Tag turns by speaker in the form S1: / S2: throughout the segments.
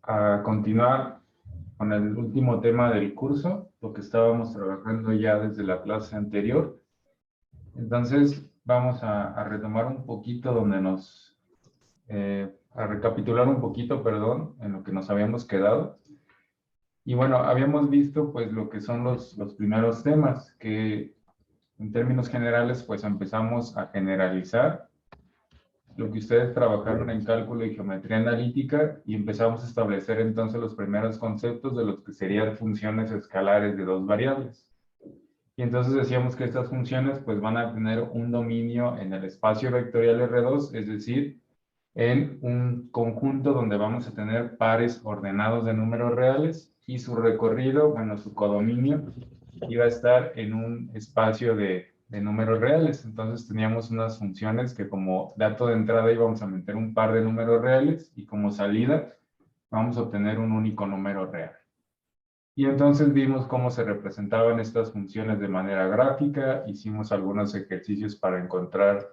S1: a continuar con el último tema del curso, lo que estábamos trabajando ya desde la clase anterior. Entonces, vamos a retomar un poquito donde a recapitular un poquito, perdón, en lo que nos habíamos quedado. Y bueno, habíamos visto pues lo que son los primeros temas, que en términos generales pues empezamos a generalizar lo que ustedes trabajaron en cálculo y geometría analítica y empezamos a establecer entonces los primeros conceptos de los que serían funciones escalares de dos variables. Y entonces decíamos que estas funciones pues van a tener un dominio en el espacio vectorial R2, es decir, en un conjunto donde vamos a tener pares ordenados de números reales y su recorrido, bueno, su codominio, iba a estar en un espacio de números reales. Entonces teníamos unas funciones que como dato de entrada íbamos a meter un par de números reales y como salida vamos a obtener un único número real. Y entonces vimos cómo se representaban estas funciones de manera gráfica, hicimos algunos ejercicios para encontrar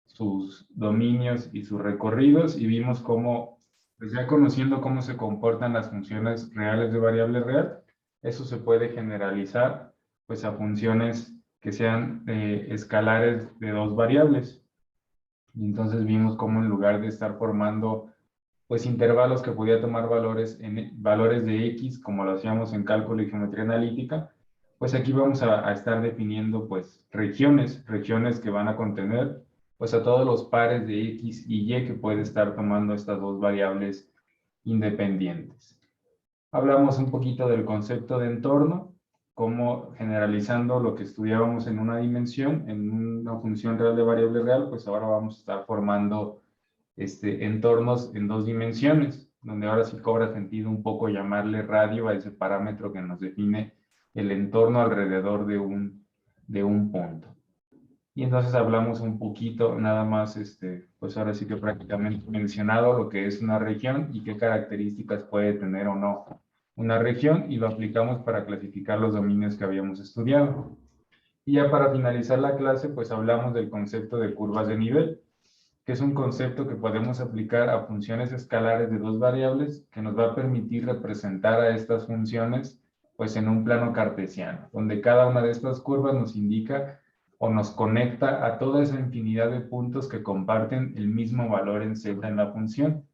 S1: sus dominios y sus recorridos y vimos cómo, pues ya conociendo cómo se comportan las funciones reales de variable real, eso se puede generalizar pues a funciones que sean escalares de dos variables. Y entonces vimos cómo en lugar de estar formando pues intervalos que podía tomar valores de x, como lo hacíamos en cálculo y geometría analítica, pues aquí vamos a estar definiendo pues regiones que van a contener pues a todos los pares de x y y que puede estar tomando estas dos variables independientes. Hablamos un poquito del concepto de entorno, como generalizando lo que estudiábamos en una dimensión, en una función real de variable real, pues ahora vamos a estar formando entornos en dos dimensiones, donde ahora sí cobra sentido un poco llamarle radio a ese parámetro que nos define el entorno alrededor de un punto. Y entonces hablamos un poquito, nada más, pues ahora sí que prácticamente mencionado lo que es una región y qué características puede tener o no una región, y lo aplicamos para clasificar los dominios que habíamos estudiado. Y ya para finalizar la clase, pues hablamos del concepto de curvas de nivel, que es un concepto que podemos aplicar a funciones escalares de dos variables que nos va a permitir representar a estas funciones pues en un plano cartesiano, donde cada una de estas curvas nos indica o nos conecta a toda esa infinidad de puntos que comparten el mismo valor en z en la función.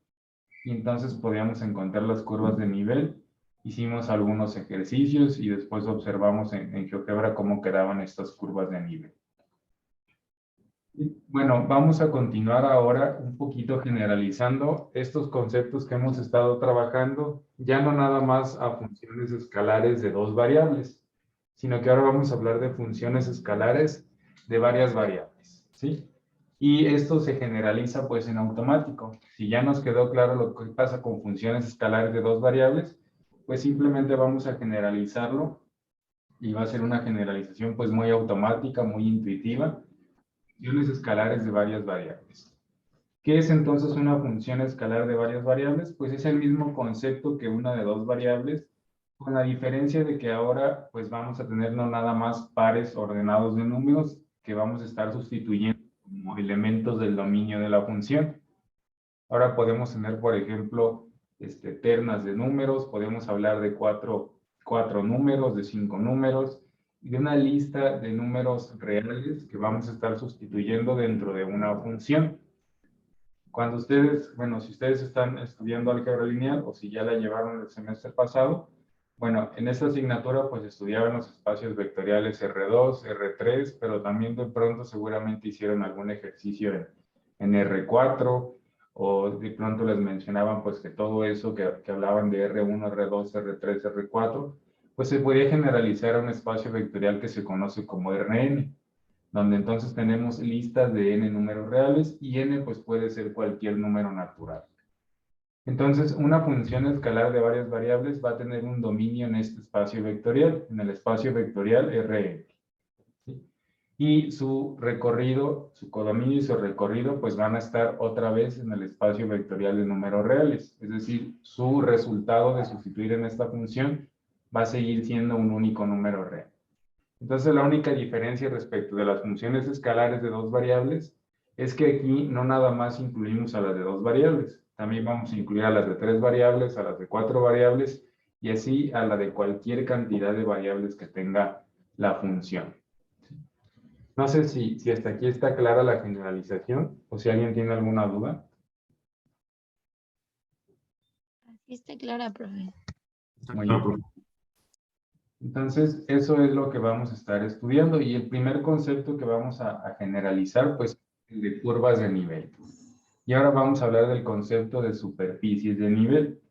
S1: Y entonces podíamos encontrar las curvas de nivel. Hicimos algunos ejercicios y después observamos en GeoGebra cómo quedaban estas curvas de nivel. Bueno, vamos a continuar ahora un poquito generalizando estos conceptos que hemos estado trabajando, ya no nada más a funciones escalares de dos variables, sino que ahora vamos a hablar de funciones escalares de varias variables, ¿sí? Y esto se generaliza pues en automático. Si ya nos quedó claro lo que pasa con funciones escalares de dos variables, pues simplemente vamos a generalizarlo y va a ser una generalización pues muy automática, muy intuitiva. Funciones escalares de varias variables. ¿Qué es entonces una función escalar de varias variables? Pues es el mismo concepto que una de dos variables, con la diferencia de que ahora pues vamos a tener no nada más pares ordenados de números que vamos a estar sustituyendo como elementos del dominio de la función. Ahora podemos tener, por ejemplo, ternas de números, podemos hablar de cuatro números, de 5 números, y de una lista de números reales que vamos a estar sustituyendo dentro de una función. Cuando ustedes, bueno, si ustedes están estudiando álgebra lineal o si ya la llevaron el semestre pasado, bueno, en esta asignatura pues estudiaban los espacios vectoriales R2, R3, pero también de pronto seguramente hicieron algún ejercicio en R4, o de pronto les mencionaban pues que todo eso que hablaban de R1, R2, R3, R4, pues se podía generalizar a un espacio vectorial que se conoce como Rn, donde entonces tenemos listas de n números reales y n pues puede ser cualquier número natural. Entonces, una función escalar de varias variables va a tener un dominio en este espacio vectorial, en el espacio vectorial Rn. ¿Sí? Y su recorrido, su codominio y su recorrido, pues van a estar otra vez en el espacio vectorial de números reales. Es decir, su resultado de sustituir en esta función va a seguir siendo un único número real. Entonces, la única diferencia respecto de las funciones escalares de dos variables es que aquí no nada más incluimos a las de dos variables, También vamos a incluir a las de 3 variables, a las de 4 variables, y así a la de cualquier cantidad de variables que tenga la función. No sé si hasta aquí está clara la generalización, o si alguien tiene alguna duda.
S2: Así está clara, profe.
S1: Muy bien. Entonces, eso es lo que vamos a estar estudiando, y el primer concepto que vamos a generalizar, pues, el de curvas de nivel. Y ahora vamos a hablar del concepto de superficies de nivel.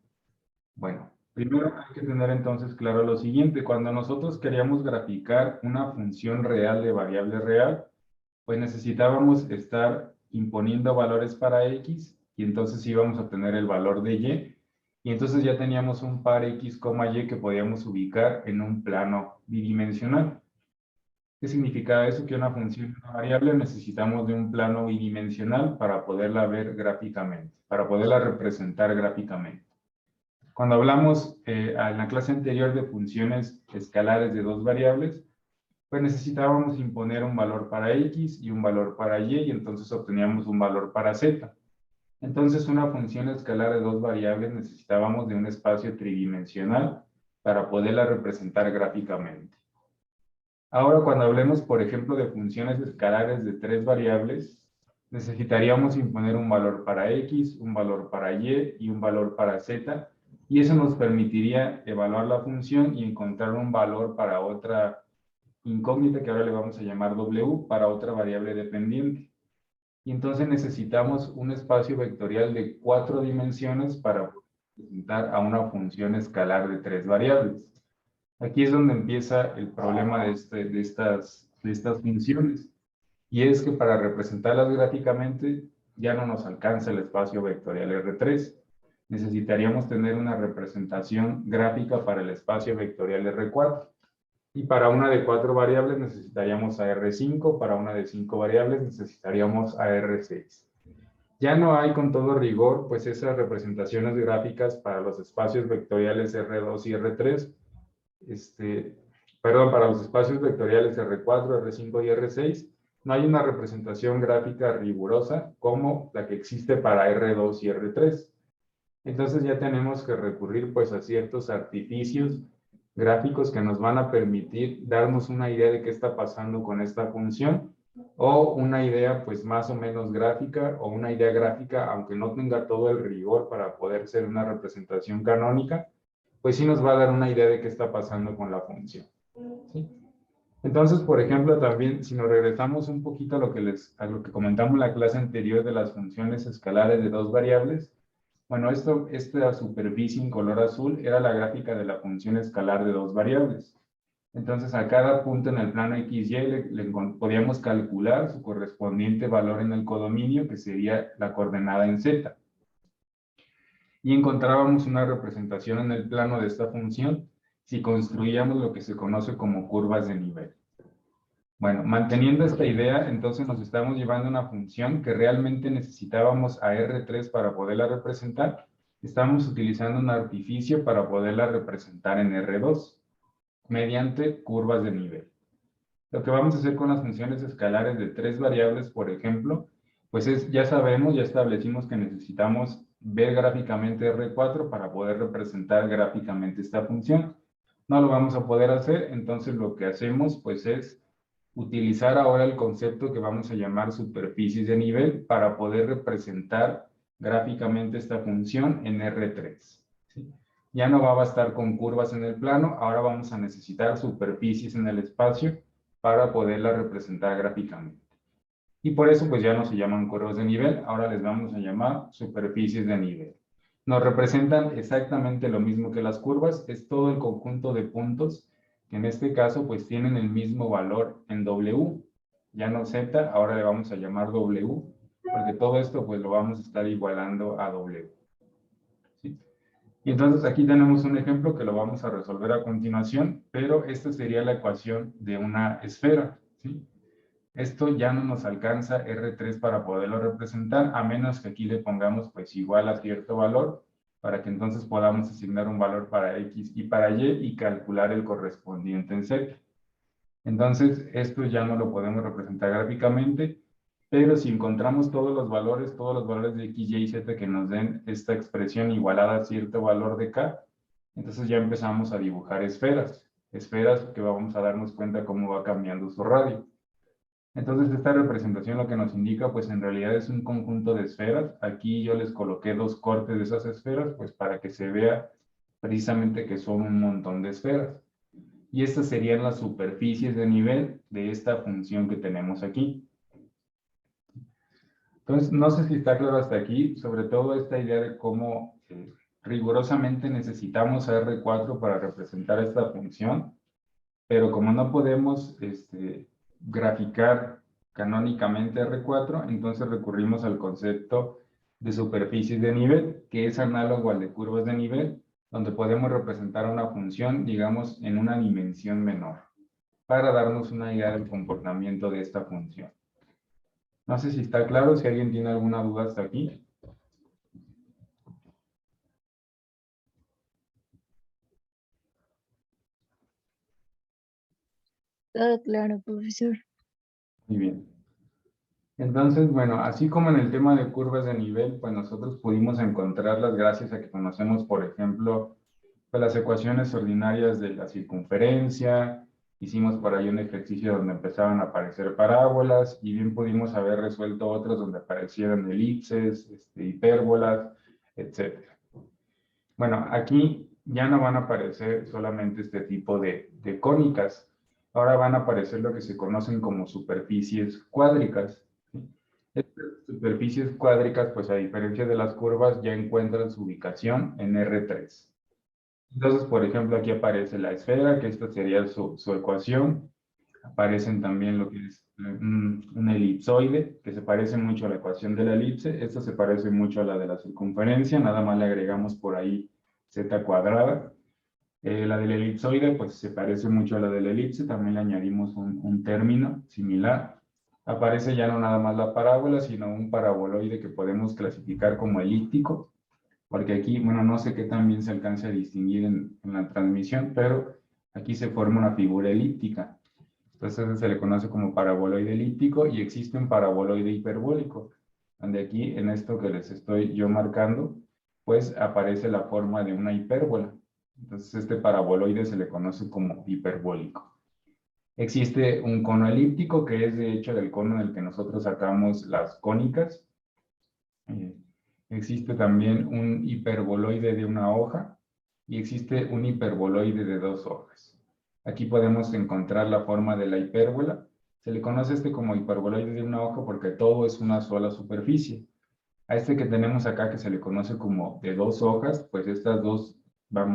S1: Bueno, primero hay que tener entonces claro lo siguiente: cuando nosotros queríamos graficar una función real de variable real, pues necesitábamos estar imponiendo valores para x, y entonces íbamos a obtener el valor de y entonces ya teníamos un par x, y que podíamos ubicar en un plano bidimensional. ¿Qué significa eso? Que una función, una variable, necesitamos de un plano bidimensional para poderla ver gráficamente, para poderla representar gráficamente. Cuando hablamos en la clase anterior de funciones escalares de dos variables, pues necesitábamos imponer un valor para x y un valor para y entonces obteníamos un valor para z. Entonces, una función escalar de dos variables necesitábamos de un espacio tridimensional para poderla representar gráficamente. Ahora, cuando hablemos, por ejemplo, de funciones escalares de tres variables, necesitaríamos imponer un valor para x, un valor para y un valor para z, y eso nos permitiría evaluar la función y encontrar un valor para otra incógnita que ahora le vamos a llamar w, para otra variable dependiente. Y entonces necesitamos un espacio vectorial de 4 dimensiones para representar a una función escalar de 3 variables. Aquí es donde empieza el problema de estas funciones. Y es que para representarlas gráficamente ya no nos alcanza el espacio vectorial R3. Necesitaríamos tener una representación gráfica para el espacio vectorial R4. Y para una de 4 variables necesitaríamos a R5, para una de 5 variables necesitaríamos a R6. Ya no hay con todo rigor, pues, esas representaciones gráficas para los espacios vectoriales R2 y R3. Para los espacios vectoriales R4, R5 y R6, no hay una representación gráfica rigurosa como la que existe para R2 y R3. Entonces ya tenemos que recurrir, pues, a ciertos artificios gráficos que nos van a permitir darnos una idea de qué está pasando con esta función, o una idea, pues, más o menos gráfica, o una idea gráfica, aunque no tenga todo el rigor para poder ser una representación canónica, pues sí nos va a dar una idea de qué está pasando con la función, ¿sí? Entonces, por ejemplo, también, si nos regresamos un poquito a lo que comentamos en la clase anterior de las funciones escalares de dos variables, bueno, esta superficie en color azul era la gráfica de la función escalar de dos variables. Entonces, a cada punto en el plano XY podíamos calcular su correspondiente valor en el codominio, que sería la coordenada en Z. Y encontrábamos una representación en el plano de esta función si construíamos lo que se conoce como curvas de nivel. Bueno, manteniendo esta idea, entonces nos estamos llevando a una función que realmente necesitábamos a R3 para poderla representar. Estamos utilizando un artificio para poderla representar en R2, mediante curvas de nivel. Lo que vamos a hacer con las funciones escalares de tres variables, por ejemplo, pues ya sabemos, ya establecimos que necesitamos ver gráficamente R4 para poder representar gráficamente esta función. No lo vamos a poder hacer, entonces lo que hacemos, pues, es utilizar ahora el concepto que vamos a llamar superficies de nivel para poder representar gráficamente esta función en R3. ¿Sí? Ya no va a bastar con curvas en el plano, ahora vamos a necesitar superficies en el espacio para poderla representar gráficamente. Y por eso, pues, ya no se llaman curvas de nivel, ahora les vamos a llamar superficies de nivel. Nos representan exactamente lo mismo que las curvas, es todo el conjunto de puntos que en este caso, pues, tienen el mismo valor en W, ya no Z, ahora le vamos a llamar W, porque todo esto, pues, lo vamos a estar igualando a W. ¿Sí? Y entonces aquí tenemos un ejemplo que lo vamos a resolver a continuación, pero esta sería la ecuación de una esfera, ¿sí? Esto ya no nos alcanza R3 para poderlo representar, a menos que aquí le pongamos, pues, igual a cierto valor, para que entonces podamos asignar un valor para X y para Y y calcular el correspondiente en Z. Entonces, esto ya no lo podemos representar gráficamente, pero si encontramos todos los valores de x, y y z que nos den esta expresión igualada a cierto valor de k, entonces ya empezamos a dibujar esferas que vamos a darnos cuenta cómo va cambiando su radio. Entonces esta representación lo que nos indica, pues en realidad es un conjunto de esferas. Aquí yo les coloqué dos cortes de esas esferas, pues para que se vea precisamente que son un montón de esferas. Y estas serían las superficies de nivel de esta función que tenemos aquí. Entonces, no sé si está claro hasta aquí, sobre todo esta idea de cómo rigurosamente necesitamos a R4 para representar esta función, pero como no podemos graficar canónicamente R4, entonces recurrimos al concepto de superficies de nivel, que es análogo al de curvas de nivel, donde podemos representar una función, digamos, en una dimensión menor, para darnos una idea del comportamiento de esta función. No sé si está claro, si alguien tiene alguna duda hasta aquí.
S2: Todo claro, profesor.
S1: Muy bien. Entonces, bueno, así como en el tema de curvas de nivel, pues nosotros pudimos encontrarlas gracias a que conocemos, por ejemplo, pues las ecuaciones ordinarias de la circunferencia. Hicimos por ahí un ejercicio donde empezaban a aparecer parábolas y bien pudimos haber resuelto otros donde aparecieran elipses, hipérbolas, etc. Bueno, aquí ya no van a aparecer solamente este tipo de cónicas. Ahora van a aparecer lo que se conocen como superficies cuádricas. Estas superficies cuádricas, pues a diferencia de las curvas, ya encuentran su ubicación en R3. Entonces, por ejemplo, aquí aparece la esfera, que esta sería su ecuación. Aparecen también lo que es un elipsoide, que se parece mucho a la ecuación de la elipse. Esta se parece mucho a la de la circunferencia, nada más le agregamos por ahí z cuadrada. La del elipsoide, pues se parece mucho a la de la elipse, también le añadimos un término similar. Aparece ya no nada más la parábola, sino un paraboloide que podemos clasificar como elíptico, porque aquí, bueno, no sé qué tan bien se alcance a distinguir en la transmisión, pero aquí se forma una figura elíptica. Entonces se le conoce como paraboloide elíptico y existe un paraboloide hiperbólico, donde aquí en esto que les estoy yo marcando, pues aparece la forma de una hipérbola. Entonces este paraboloide se le conoce como hiperbólico. Existe un cono elíptico que es de hecho el cono en el que nosotros sacamos las cónicas. Existe también un hiperboloide de una hoja y existe un hiperboloide de dos hojas. Aquí podemos encontrar la forma de la hipérbola. Se le conoce como hiperboloide de una hoja porque todo es una sola superficie. A este que tenemos acá que se le conoce como de dos hojas, pues estas dos,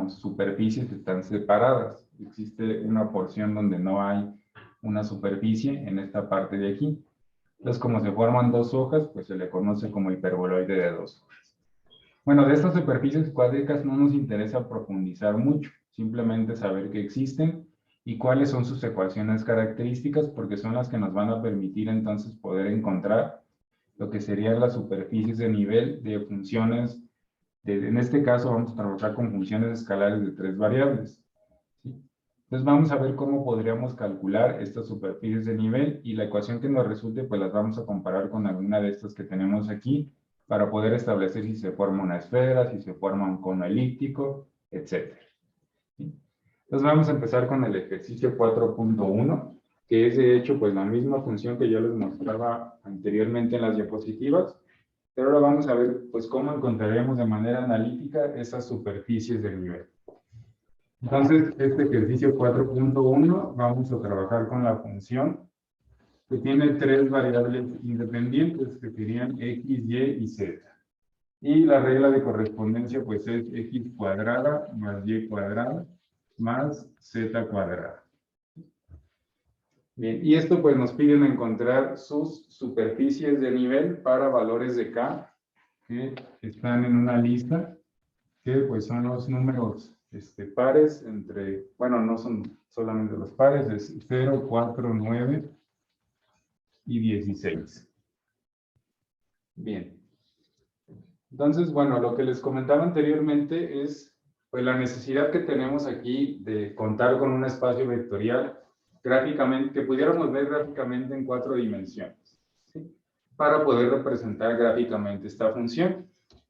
S1: superficies están separadas. Existe una porción donde no hay una superficie en esta parte de aquí. Entonces, como se forman dos hojas, pues se le conoce como hiperboloide de dos hojas. Bueno, de estas superficies cuádricas no nos interesa profundizar mucho, simplemente saber que existen y cuáles son sus ecuaciones características, porque son las que nos van a permitir entonces poder encontrar lo que serían las superficies de nivel de funciones. En este caso vamos a trabajar con funciones escalares de 3 variables. ¿Sí? Entonces vamos a ver cómo podríamos calcular estas superficies de nivel y la ecuación que nos resulte, pues las vamos a comparar con alguna de estas que tenemos aquí para poder establecer si se forma una esfera, si se forma un cono elíptico, etc. ¿Sí? Entonces vamos a empezar con el ejercicio 4.1, que es de hecho pues la misma función que yo les mostraba anteriormente en las diapositivas, pero ahora vamos a ver pues cómo encontraremos de manera analítica esas superficies del nivel. Entonces, este ejercicio 4.1 vamos a trabajar con la función que tiene tres variables independientes que serían x, y y z. Y la regla de correspondencia pues es x cuadrada más y cuadrada más z cuadrada. Bien, y esto pues nos piden encontrar sus superficies de nivel para valores de k que están en una lista que pues son los números pares entre, bueno, no son solamente los pares, es 0, 4, 9 y 16. Bien. Entonces, bueno, lo que les comentaba anteriormente es pues la necesidad que tenemos aquí de contar con un espacio vectorial gráficamente, que pudiéramos ver gráficamente en 4 dimensiones. ¿Sí? para poder representar gráficamente esta función.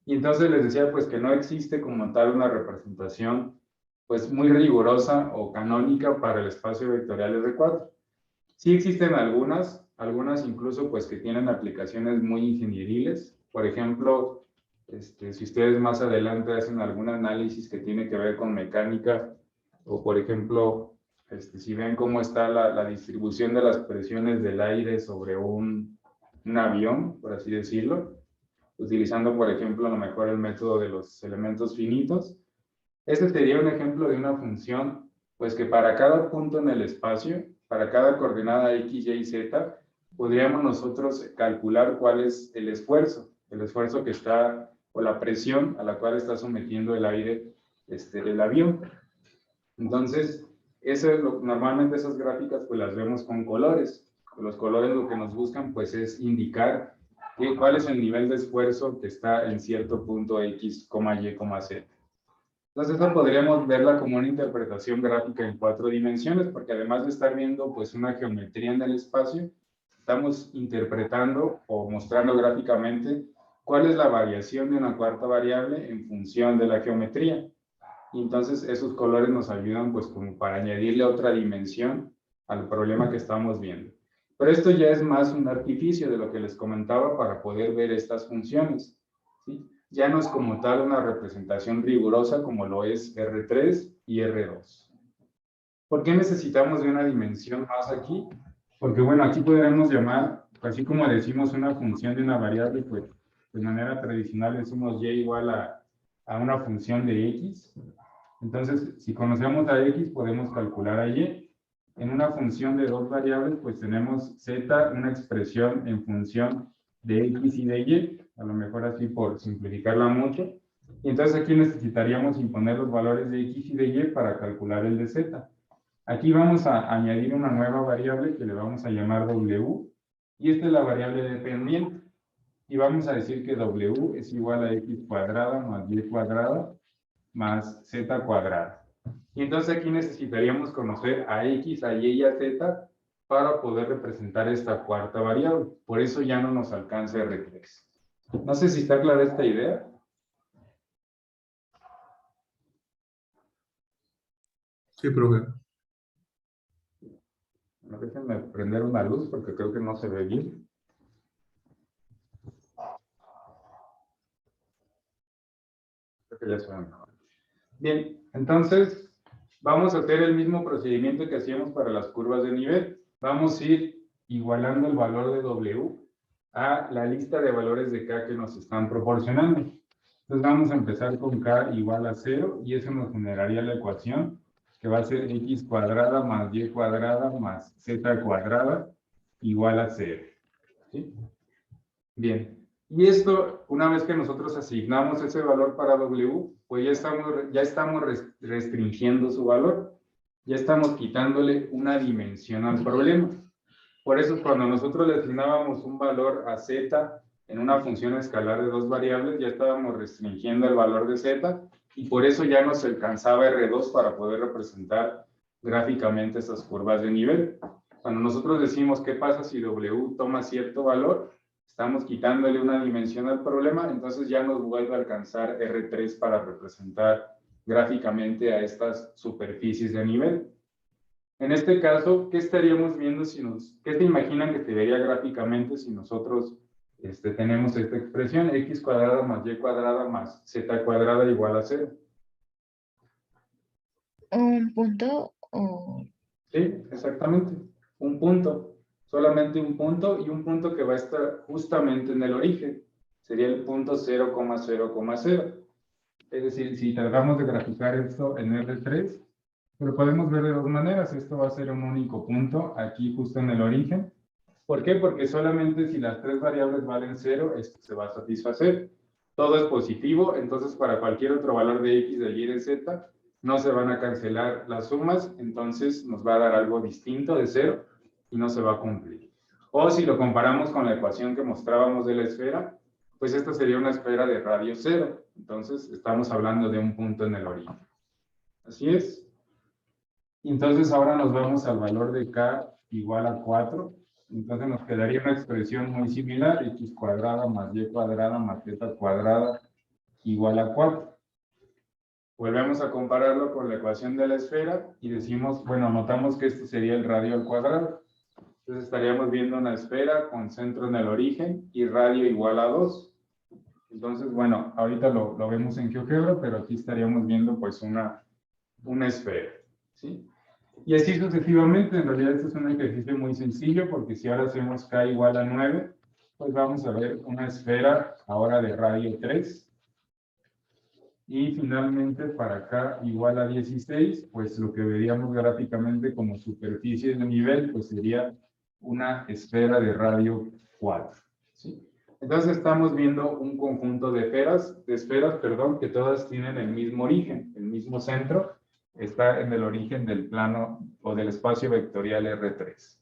S1: Y entonces les decía pues que no existe como tal una representación pues muy rigurosa o canónica para el espacio vectorial R4. Sí existen algunas incluso pues que tienen aplicaciones muy ingenieriles. Por ejemplo, si ustedes más adelante hacen algún análisis que tiene que ver con mecánica, o por ejemplo, si ven cómo está la distribución de las presiones del aire sobre un avión, por así decirlo, utilizando, por ejemplo, a lo mejor el método de los elementos finitos. Este sería un ejemplo de una función, pues que para cada punto en el espacio, para cada coordenada X, Y, Z, podríamos nosotros calcular cuál es el esfuerzo que está, o la presión a la cual está sometiendo el aire el avión. Entonces, normalmente esas gráficas pues las vemos con colores. Los colores lo que nos buscan pues es indicar cuál es el nivel de esfuerzo que está en cierto punto X, Y, Z. Entonces, esta podríamos verla como una interpretación gráfica en 4 dimensiones, porque además de estar viendo pues una geometría en el espacio, estamos interpretando o mostrando gráficamente cuál es la variación de una cuarta variable en función de la geometría. Y entonces esos colores nos ayudan pues como para añadirle otra dimensión al problema que estamos viendo. Pero esto ya es más un artificio de lo que les comentaba para poder ver estas funciones, ¿sí? Ya no es como tal una representación rigurosa como lo es R3 y R2. ¿Por qué necesitamos de una dimensión más aquí? Porque bueno, aquí podríamos llamar, así como decimos una función de una variable, pues de manera tradicional decimos y igual a una función de x. Entonces, si conocemos a x, podemos calcular a y. En una función de 2 variables, pues tenemos z, una expresión en función de x y de y, a lo mejor así por simplificarla mucho. Y entonces aquí necesitaríamos imponer los valores de x y de y para calcular el de z. Aquí vamos a añadir una nueva variable que le vamos a llamar w, y esta es la variable dependiente. Y vamos a decir que w es igual a x cuadrada más y cuadrada más z cuadrada. Y entonces aquí necesitaríamos conocer a x, a y y a z para poder representar esta cuarta variable. Por eso ya no nos alcanza R3. No sé si está clara esta idea.
S3: Sí, profe.
S1: Déjenme prender una luz porque creo que no se ve bien. Creo que ya se ve mejor. Bien, entonces vamos a hacer el mismo procedimiento que hacíamos para las curvas de nivel. Vamos a ir igualando el valor de W a la lista de valores de K que nos están proporcionando. Entonces vamos a empezar con K igual a 0 y eso nos generaría la ecuación que va a ser X cuadrada más Y cuadrada más Z cuadrada igual a 0. ¿Sí? Bien. Y esto, una vez que nosotros asignamos ese valor para W, pues ya estamos restringiendo su valor. Ya estamos quitándole una dimensión al problema. Por eso, cuando nosotros le asignábamos un valor a Z en una función escalar de 2 variables, ya estábamos restringiendo el valor de Z y por eso ya nos alcanzaba R2 para poder representar gráficamente esas curvas de nivel. Cuando nosotros decimos qué pasa si W toma cierto valor, estamos quitándole una dimensión al problema, entonces ya nos vuelve a alcanzar R3 para representar gráficamente a estas superficies de nivel. En este caso, ¿qué estaríamos viendo qué se imaginan que se vería gráficamente si nosotros tenemos esta expresión x cuadrada más y cuadrada más z cuadrada igual a 0?
S2: Un punto o
S1: Sí, exactamente. Un punto. Solamente un punto y un punto que va a estar justamente en el origen. Sería el punto 0,0,0. Es decir, si tratamos de graficar esto en R3, pero podemos ver de 2 maneras. Esto va a ser un único punto aquí justo en el origen. ¿Por qué? Porque solamente si las 3 variables valen 0, esto se va a satisfacer. Todo es positivo, entonces para cualquier otro valor de x, de y, de z, no se van a cancelar las sumas, entonces nos va a dar algo distinto de 0 y no se va a cumplir. O si lo comparamos con la ecuación que mostrábamos de la esfera, pues esta sería una esfera de radio 0. Entonces estamos hablando de un punto en el origen. Así es. Entonces ahora nos vamos al valor de K igual a 4. Entonces nos quedaría una expresión muy similar, x cuadrada más y cuadrada más z cuadrada igual a 4. Volvemos a compararlo con la ecuación de la esfera y decimos, bueno, notamos que esto sería el radio al cuadrado. Entonces estaríamos viendo una esfera con centro en el origen y radio igual a 2. Entonces, bueno, ahorita lo vemos en GeoGebra, pero aquí estaríamos viendo pues una esfera, ¿sí? Y así sucesivamente. En realidad este es un ejercicio muy sencillo porque si ahora hacemos k igual a 9, pues vamos a ver una esfera ahora de radio 3. Y finalmente para k igual a 16, pues lo que veríamos gráficamente como superficie de nivel, pues sería una esfera de radio 4, ¿sí? Entonces estamos viendo un conjunto de esferas, que todas tienen el mismo origen, el mismo centro, está en el origen del plano o del espacio vectorial R3.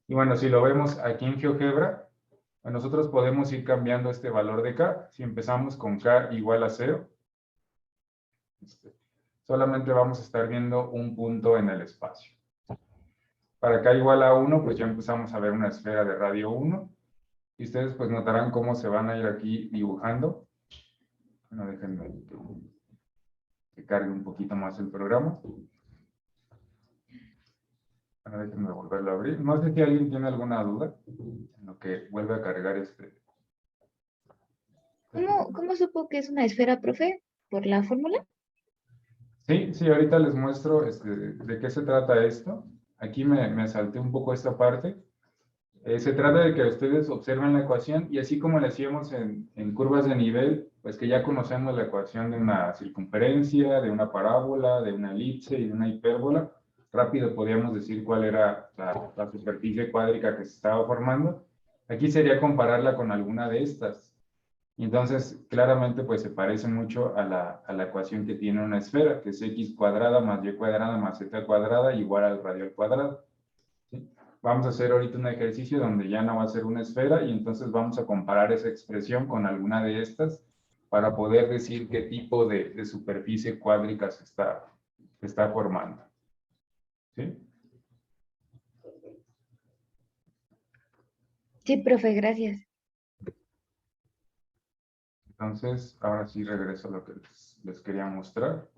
S1: Y bueno, si lo vemos aquí en GeoGebra, nosotros podemos ir cambiando este valor de k. Si empezamos con k igual a 0, solamente vamos a estar viendo un punto en el espacio. Para k igual a 1, pues ya empezamos a ver una esfera de radio 1. Y ustedes pues notarán cómo se van a ir aquí dibujando. Bueno, déjenme que cargue un poquito más el programa. Bueno, déjenme volverlo a abrir. No sé si alguien tiene alguna duda en lo que vuelve a cargar este.
S2: ¿Cómo supo que es una esfera, profe? ¿Por la fórmula?
S1: Sí, ahorita les muestro de qué se trata esto. Aquí me salté un poco esta parte. Se trata de que ustedes observen la ecuación y así como le hacíamos en curvas de nivel, pues que ya conocemos la ecuación de una circunferencia, de una parábola, de una elipse y de una hipérbola, rápido podíamos decir cuál era la superficie cuádrica que se estaba formando. Aquí sería compararla con alguna de estas. Y entonces, claramente, pues se parece mucho a la ecuación que tiene una esfera, que es x cuadrada más y cuadrada más z cuadrada igual al radio al cuadrado. ¿Sí? Vamos a hacer ahorita un ejercicio donde ya no va a ser una esfera y entonces vamos a comparar esa expresión con alguna de estas para poder decir qué tipo de superficie cuádrica se está formando. ¿Sí?
S2: Sí, profe, gracias.
S1: Entonces, ahora sí regreso a lo que les quería mostrar.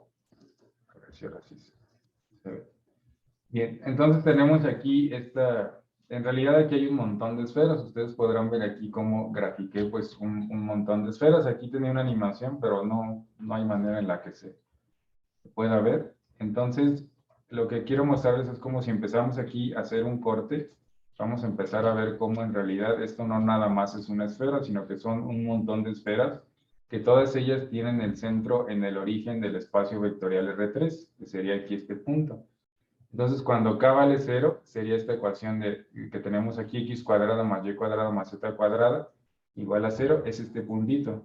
S1: A ver si ahora sí se ve. Bien, entonces tenemos aquí en realidad aquí hay un montón de esferas. Ustedes podrán ver aquí cómo grafiqué pues un montón de esferas. Aquí tenía una animación, pero no hay manera en la que se pueda ver. Entonces, lo que quiero mostrarles es como si empezamos aquí a hacer un corte, vamos a empezar a ver cómo en realidad esto no nada más es una esfera, sino que son un montón de esferas, que todas ellas tienen el centro en el origen del espacio vectorial R3, que sería aquí este punto. Entonces, cuando k vale 0, sería esta ecuación que tenemos aquí, x cuadrada más y cuadrada más z cuadrada igual a 0, es este puntito.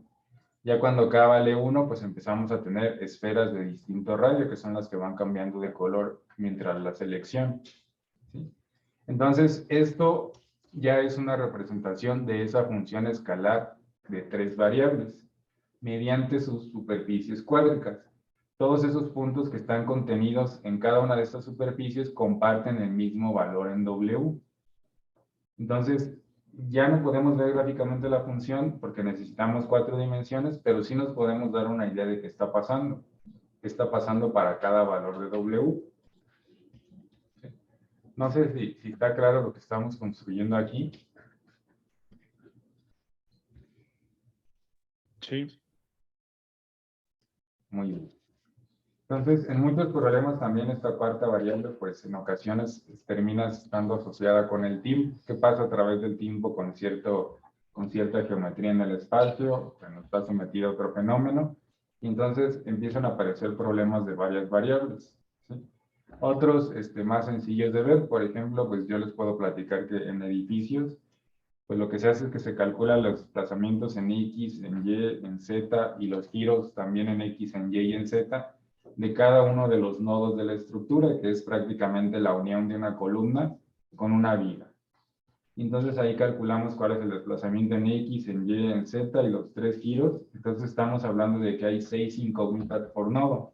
S1: Ya cuando k vale 1, pues empezamos a tener esferas de distinto radio, que son las que van cambiando de color mientras la selección. ¿Sí? Entonces, esto ya es una representación de esa función escalar de 3 variables, mediante sus superficies cuádricas. Todos esos puntos que están contenidos en cada una de estas superficies comparten el mismo valor en W. Entonces, ya no podemos ver gráficamente la función porque necesitamos 4 dimensiones, pero sí nos podemos dar una idea de qué está pasando. Qué está pasando para cada valor de W. No sé si está claro lo que estamos construyendo aquí.
S4: Sí.
S1: Muy bien. Entonces, en muchos problemas también esta cuarta variable, pues en ocasiones termina estando asociada con el tiempo. ¿Qué pasa a través del tiempo con cierta geometría en el espacio? Bueno, está sometida a otro fenómeno. Y entonces empiezan a aparecer problemas de varias variables. ¿Sí? Otros más sencillos de ver, por ejemplo, pues yo les puedo platicar que en edificios, pues lo que se hace es que se calculan los desplazamientos en X, en Y, en Z, y los giros también en X, en Y y en Z, de cada uno de los nodos de la estructura, que es prácticamente la unión de una columna con una viga. Entonces ahí calculamos cuál es el desplazamiento en X, en Y, en Z y los 3 giros. Entonces estamos hablando de que hay 6 incógnitas por nodo.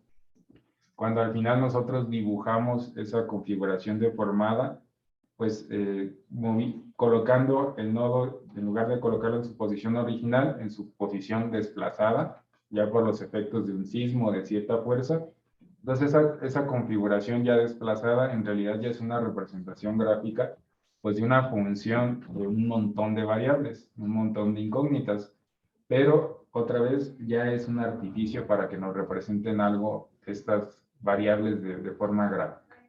S1: Cuando al final nosotros dibujamos esa configuración deformada, pues colocando el nodo, en lugar de colocarlo en su posición original, en su posición desplazada, ya por los efectos de un sismo, de cierta fuerza. Entonces esa configuración ya desplazada en realidad ya es una representación gráfica pues de una función de un montón de variables, un montón de incógnitas, pero otra vez ya es un artificio para que nos representen algo estas variables de forma gráfica.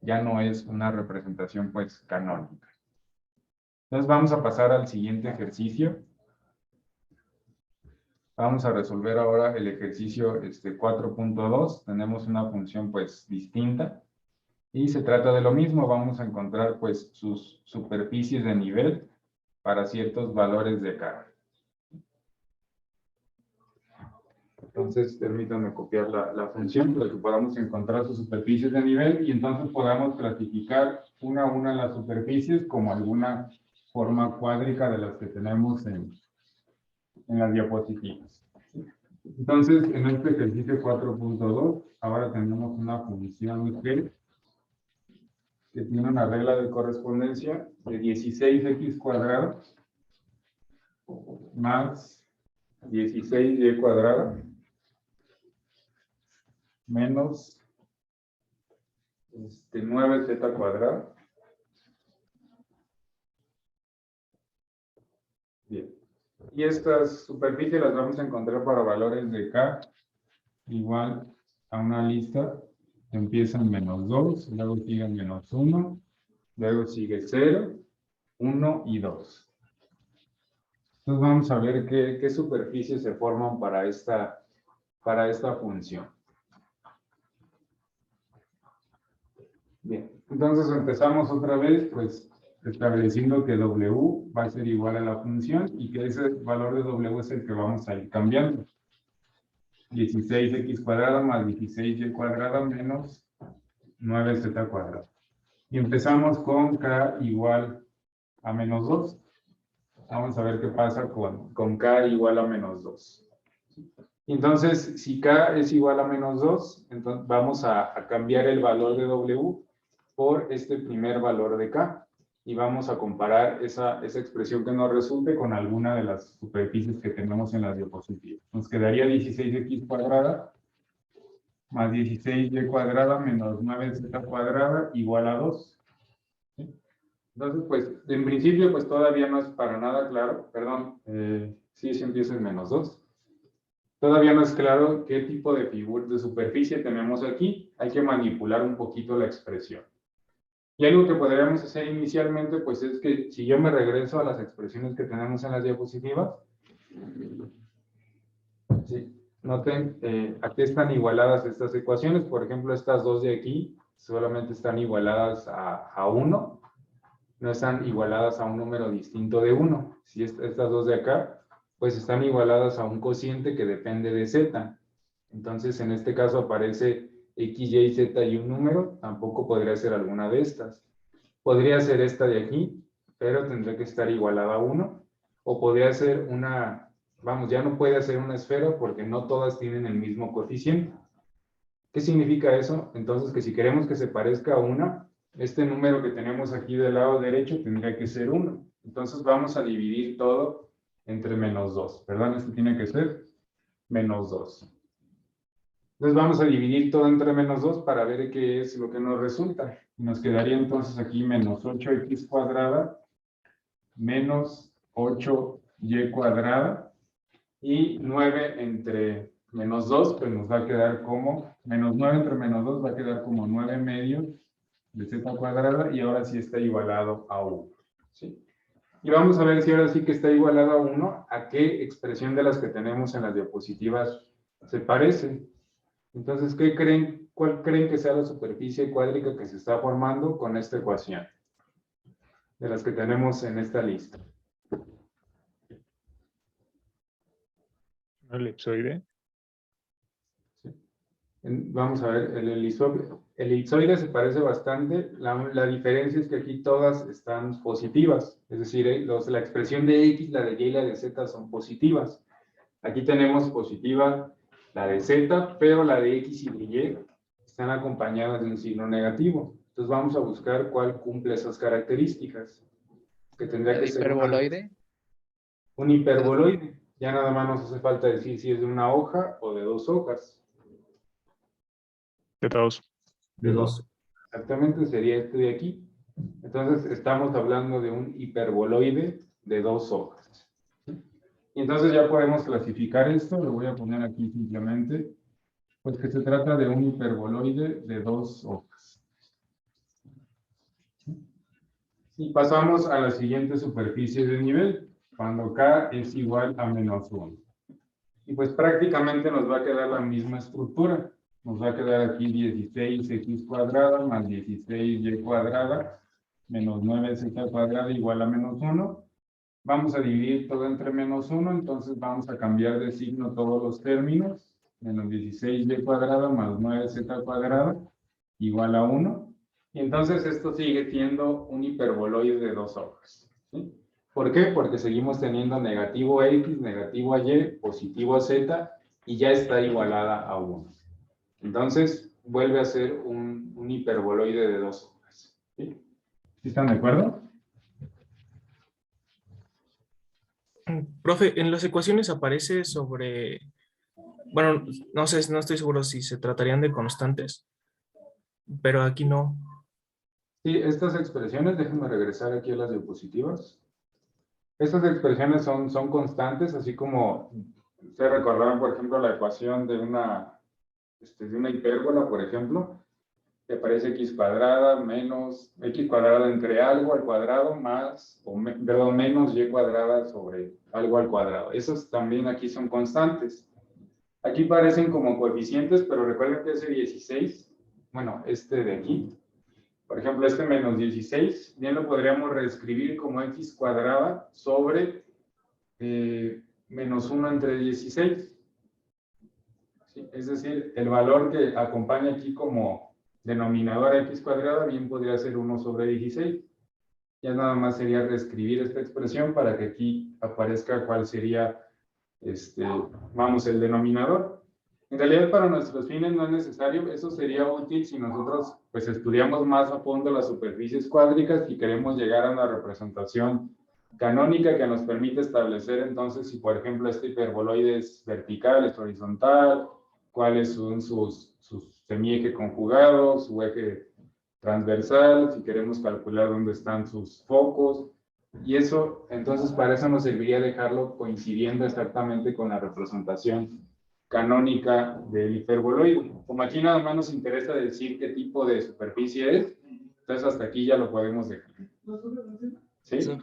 S1: Ya no es una representación pues canónica. Entonces vamos a pasar al siguiente ejercicio. Vamos a resolver ahora el ejercicio 4.2. Tenemos una función pues distinta. Y se trata de lo mismo. Vamos a encontrar pues sus superficies de nivel para ciertos valores de K. Entonces, permítanme copiar la función para que podamos encontrar sus superficies de nivel y entonces podamos clasificar una a una las superficies como alguna forma cuádrica de las que tenemos en las diapositivas. Entonces, en este ejercicio 4.2, ahora tenemos una función G que tiene una regla de correspondencia de 16x cuadrado más 16y cuadrado menos 9z cuadrado. Bien. Y estas superficies las vamos a encontrar para valores de K igual a una lista que empieza en -2, luego sigue -1, luego sigue 0, 1 y 2. Entonces vamos a ver qué superficies se forman para esta función. Bien, entonces empezamos otra vez, pues, estableciendo que W va a ser igual a la función y que ese valor de W es el que vamos a ir cambiando. 16x cuadrado más 16y cuadrado menos 9z cuadrado. Y empezamos con K igual a -2. Vamos a ver qué pasa con K igual a -2. Entonces, si K es igual a -2, entonces vamos a cambiar el valor de W por este primer valor de K. Y vamos a comparar esa expresión que nos resulte con alguna de las superficies que tenemos en las diapositivas. Nos quedaría 16x cuadrada más 16y cuadrada menos 9z cuadrada igual a 2. ¿Sí? Entonces, pues, en principio, pues todavía no es para nada claro. Perdón, sí empieza en -2. Todavía no es claro qué tipo de figura de superficie tenemos aquí. Hay que manipular un poquito la expresión. Y algo que podríamos hacer inicialmente, pues es que si yo me regreso a las expresiones que tenemos en las diapositivas, ¿sí? Noten, aquí están igualadas estas ecuaciones. Por ejemplo, estas dos de aquí solamente están igualadas a 1, no están igualadas a un número distinto de 1. Si estas dos de acá, pues están igualadas a un cociente que depende de z. Entonces, en este caso aparece x, y, z y un número, tampoco podría ser alguna de estas. Podría ser esta de aquí, pero tendría que estar igualada a 1. O podría ser una, vamos, ya no puede ser una esfera porque no todas tienen el mismo coeficiente. ¿Qué significa eso? Entonces, que si queremos que se parezca a una, este número que tenemos aquí del lado derecho tendría que ser 1. Entonces, vamos a dividir todo entre -2. Perdón, esto tiene que ser -2. Entonces vamos a dividir todo entre -2 para ver qué es lo que nos resulta. Nos quedaría entonces aquí menos 8x cuadrada menos 8y cuadrada y 9 entre -2, pues nos va a quedar como, -9 entre -2 va a quedar como 9 medios de z cuadrada y ahora sí está igualado a 1. ¿Sí? Y vamos a ver si ahora sí que está igualado a 1, a qué expresión de las que tenemos en las diapositivas se parece. Entonces, ¿cuál creen que sea la superficie cuádrica que se está formando con esta ecuación? De las que tenemos en esta lista.
S4: ¿Un elipsoide?
S1: Sí. Vamos a ver, el elipsoide se parece bastante. La diferencia es que aquí todas están positivas. Es decir, la expresión de X, la de Y y la de Z son positivas. Aquí tenemos positiva la de Z, pero la de X y de Y están acompañadas de un signo negativo. Entonces vamos a buscar cuál cumple esas características. Que tendría
S4: ¿El
S1: que ser
S4: hiperboloide?
S1: un hiperboloide. Ya nada más nos hace falta decir si es de una hoja o de dos hojas.
S5: De todos.
S3: De dos.
S1: Exactamente sería este de aquí. Entonces estamos hablando de un hiperboloide de dos hojas. Y entonces ya podemos clasificar esto. Lo voy a poner aquí simplemente. Pues que se trata de un hiperboloide de dos hojas. Y pasamos a la siguiente superficie de nivel, cuando K es igual a -1. Y pues prácticamente nos va a quedar la misma estructura. Nos va a quedar aquí 16x cuadrada más 16y cuadrada menos 9z cuadrada igual a -1. Vamos a dividir todo entre -1, entonces vamos a cambiar de signo todos los términos. Menos 16y cuadrada más 9z cuadrada igual a 1. Y entonces esto sigue siendo un hiperboloide de dos hojas. ¿Sí? ¿Por qué? Porque seguimos teniendo negativo a x, negativo a y, positivo a z, y ya está igualada a 1. Entonces vuelve a ser un hiperboloide de dos hojas. ¿Sí? ¿Sí están de acuerdo?
S6: Profe, en las ecuaciones aparece sobre, bueno, no sé, no estoy seguro si se tratarían de constantes, pero aquí no.
S1: Sí, estas expresiones, déjenme regresar aquí a las diapositivas. Estas expresiones son constantes, así como ustedes recordaron, por ejemplo, la ecuación de una hipérbola, por ejemplo, que aparece x cuadrada menos x cuadrada entre algo al cuadrado más, perdón, menos y cuadrada sobre algo al cuadrado. Esos también aquí son constantes. Aquí parecen como coeficientes, pero recuerden que ese 16, bueno, este de aquí, por ejemplo, este menos 16, bien lo podríamos reescribir como x cuadrada sobre menos 1 entre 16. ¿Sí? Es decir, el valor que acompaña aquí como denominador a x cuadrada bien podría ser 1 sobre 16. Ya nada más sería reescribir esta expresión para que aquí aparezca cuál sería, vamos, el denominador. En realidad, para nuestros fines no es necesario. Eso sería útil si nosotros pues estudiamos más a fondo las superficies cuádricas y queremos llegar a una representación canónica que nos permite establecer entonces si, por ejemplo, este hiperboloide es vertical, es horizontal, cuáles son sus semieje conjugado, su eje transversal, si queremos calcular dónde están sus focos. Y eso, entonces, para eso nos serviría dejarlo coincidiendo exactamente con la representación canónica del hiperboloide. Como aquí nada más nos interesa decir qué tipo de superficie es, entonces hasta aquí ya lo podemos dejar. ¿Sí?
S4: Eso,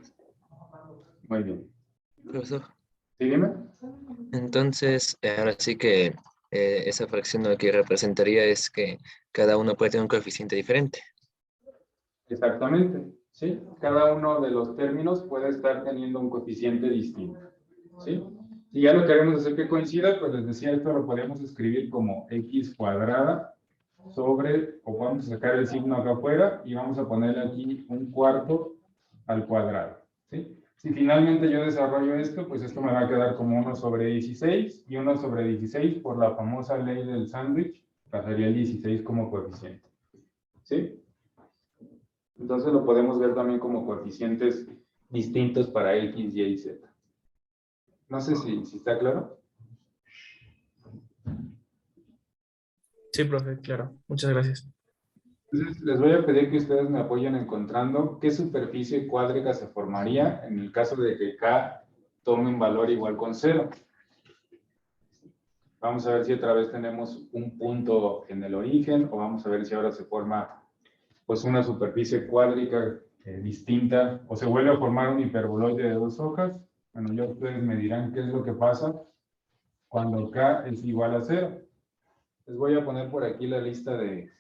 S1: Muy bien.
S4: profesor.
S1: ¿Sí, dime?
S4: Entonces, ahora sí que esa fracción lo que representaría es que cada uno puede tener un coeficiente diferente.
S1: Exactamente. ¿Sí? Cada uno de los términos puede estar teniendo un coeficiente distinto. ¿Sí? Si ya lo queremos hacer que coincida, pues les decía, esto lo podemos escribir como x cuadrada sobre, o vamos a sacar el signo acá afuera y vamos a ponerle aquí un cuarto al cuadrado. ¿Sí? Si finalmente yo desarrollo esto, pues esto me va a quedar como 1 sobre 16 y 1 sobre 16 por la famosa ley del sándwich, pasaría el 16 como coeficiente. ¿Sí? Entonces lo podemos ver también como coeficientes distintos para x, y y z. No sé si está claro.
S6: Sí, profe, claro. Muchas gracias.
S1: Entonces, les voy a pedir que ustedes me apoyen encontrando qué superficie cuádrica se formaría en el caso de que K tome un valor igual con 0. Vamos a ver si otra vez tenemos un punto en el origen o vamos a ver si ahora se forma pues una superficie cuádrica distinta o se vuelve a formar un hiperboloide de dos hojas. Bueno, ya ustedes me dirán qué es lo que pasa cuando K es igual a 0. Les voy a poner por aquí la lista de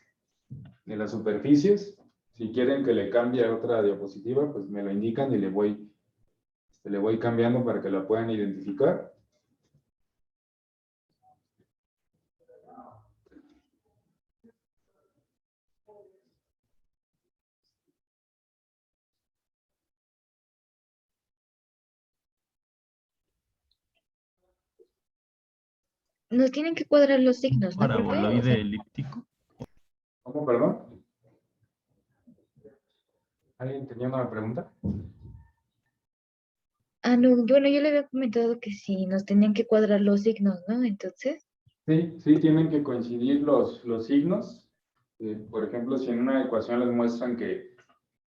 S1: las superficies. Si quieren que le cambie a otra diapositiva, pues me lo indican y le voy cambiando para que la puedan identificar.
S2: Nos tienen que cuadrar los signos, ¿no, profe? O sea,
S5: Paraboloide elíptico.
S1: ¿Cómo, perdón? ¿Alguien tenía una pregunta?
S2: Ah, no, bueno, yo le había comentado que si nos tenían que cuadrar los signos, ¿no? Entonces,
S1: Sí, sí, tienen que coincidir los signos. Por ejemplo, si en una ecuación les muestran que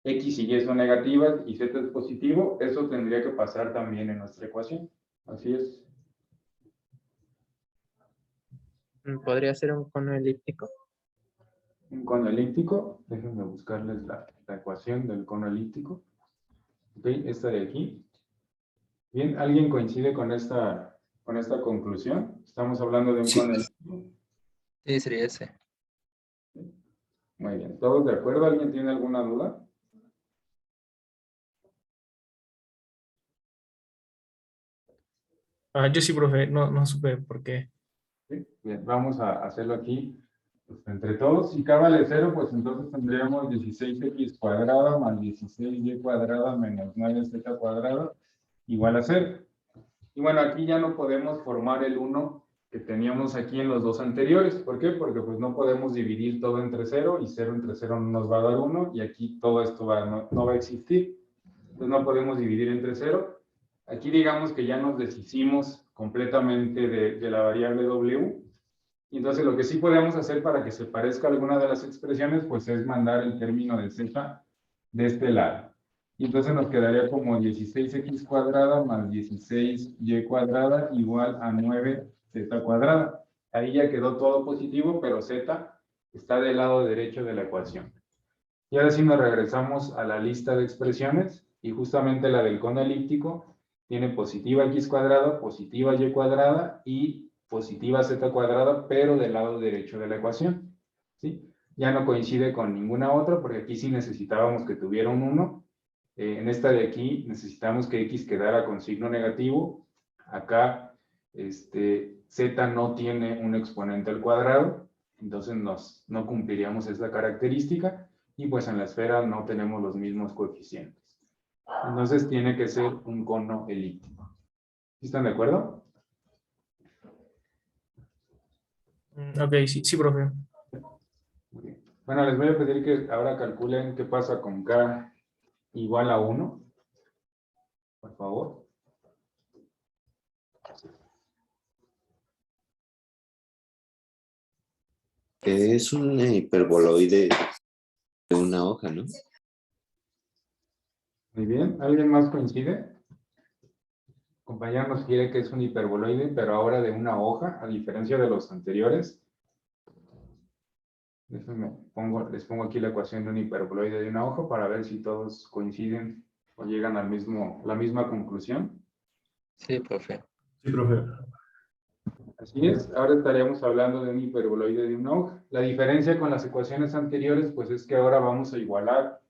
S1: X y Y son negativas y Z es positivo, eso tendría que pasar también en nuestra ecuación. Así es.
S5: Podría ser un cono elíptico.
S1: Un cono elíptico, déjenme buscarles la ecuación del cono elíptico. Ok, esta de aquí. Bien, ¿alguien coincide con esta conclusión? Estamos hablando de un
S3: Sí.
S1: cono elíptico.
S4: Sí, sería ese.
S1: Muy bien, ¿todos de acuerdo? ¿Alguien tiene alguna duda?
S6: Yo sí, profe, no supe por qué.
S1: Sí, bien, vamos a hacerlo aquí pues, entre todos. Si k vale 0, pues entonces tendríamos 16x cuadrada más 16y cuadrada menos 9z cuadrada igual a 0. Y bueno, aquí ya no podemos formar el 1 que teníamos aquí en los dos anteriores. ¿Por qué? Porque pues no podemos dividir todo entre 0 y 0 entre 0 no nos va a dar 1 y aquí todo esto no va a existir. Entonces no podemos dividir entre 0. Aquí digamos que ya nos deshicimos completamente de la variable w. Y entonces lo que sí podemos hacer para que se parezca a alguna de las expresiones, pues es mandar el término de z de este lado. Y entonces nos quedaría como 16x cuadrada más 16y cuadrada igual a 9z cuadrada. Ahí ya quedó todo positivo, pero z está del lado derecho de la ecuación. Y ahora sí nos regresamos a la lista de expresiones y justamente la del cono elíptico tiene positiva x cuadrada, positiva y cuadrada y positiva z cuadrada, pero del lado derecho de la ecuación. ¿Sí? Ya no coincide con ninguna otra porque aquí sí necesitábamos que tuviera un 1. En esta de aquí necesitamos que x quedara con signo negativo. Acá z no tiene un exponente al cuadrado, entonces no cumpliríamos esta característica. Y pues en la esfera no tenemos los mismos coeficientes. Entonces tiene que ser un cono elíptico. ¿Están de acuerdo?
S6: Ok, sí, profe.
S1: Muy bien. Bueno, les voy a pedir que ahora calculen qué pasa con k igual a 1. Por favor.
S7: Es un hiperboloide de una hoja, ¿no?
S1: Muy bien. ¿Alguien más coincide? Compañero nos quiere que es un hiperboloide, pero ahora de una hoja, a diferencia de los anteriores. Déjenme, les pongo aquí la ecuación de un hiperboloide de una hoja para ver si todos coinciden o llegan al la misma conclusión.
S4: Sí, profe.
S3: Sí, profe.
S1: Así es, ahora estaríamos hablando de un hiperboloide de una hoja. La diferencia con las ecuaciones anteriores, pues es que ahora vamos a igualar,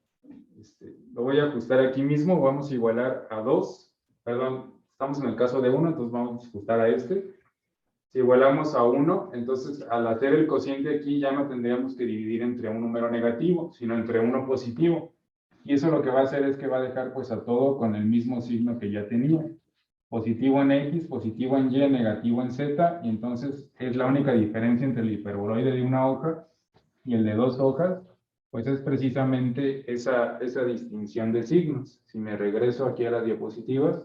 S1: lo voy a ajustar aquí mismo, vamos a igualar a 2, perdón, estamos en el caso de 1, entonces vamos a ajustar a este. Si igualamos a 1, entonces al hacer el cociente aquí ya no tendríamos que dividir entre un número negativo, sino entre uno positivo. Y eso lo que va a hacer es que va a dejar pues a todo con el mismo signo que ya tenía. Positivo en X, positivo en Y, negativo en Z, y entonces es la única diferencia entre el hiperboloide de una hoja y el de dos hojas, pues es precisamente esa distinción de signos. Si me regreso aquí a las diapositivas,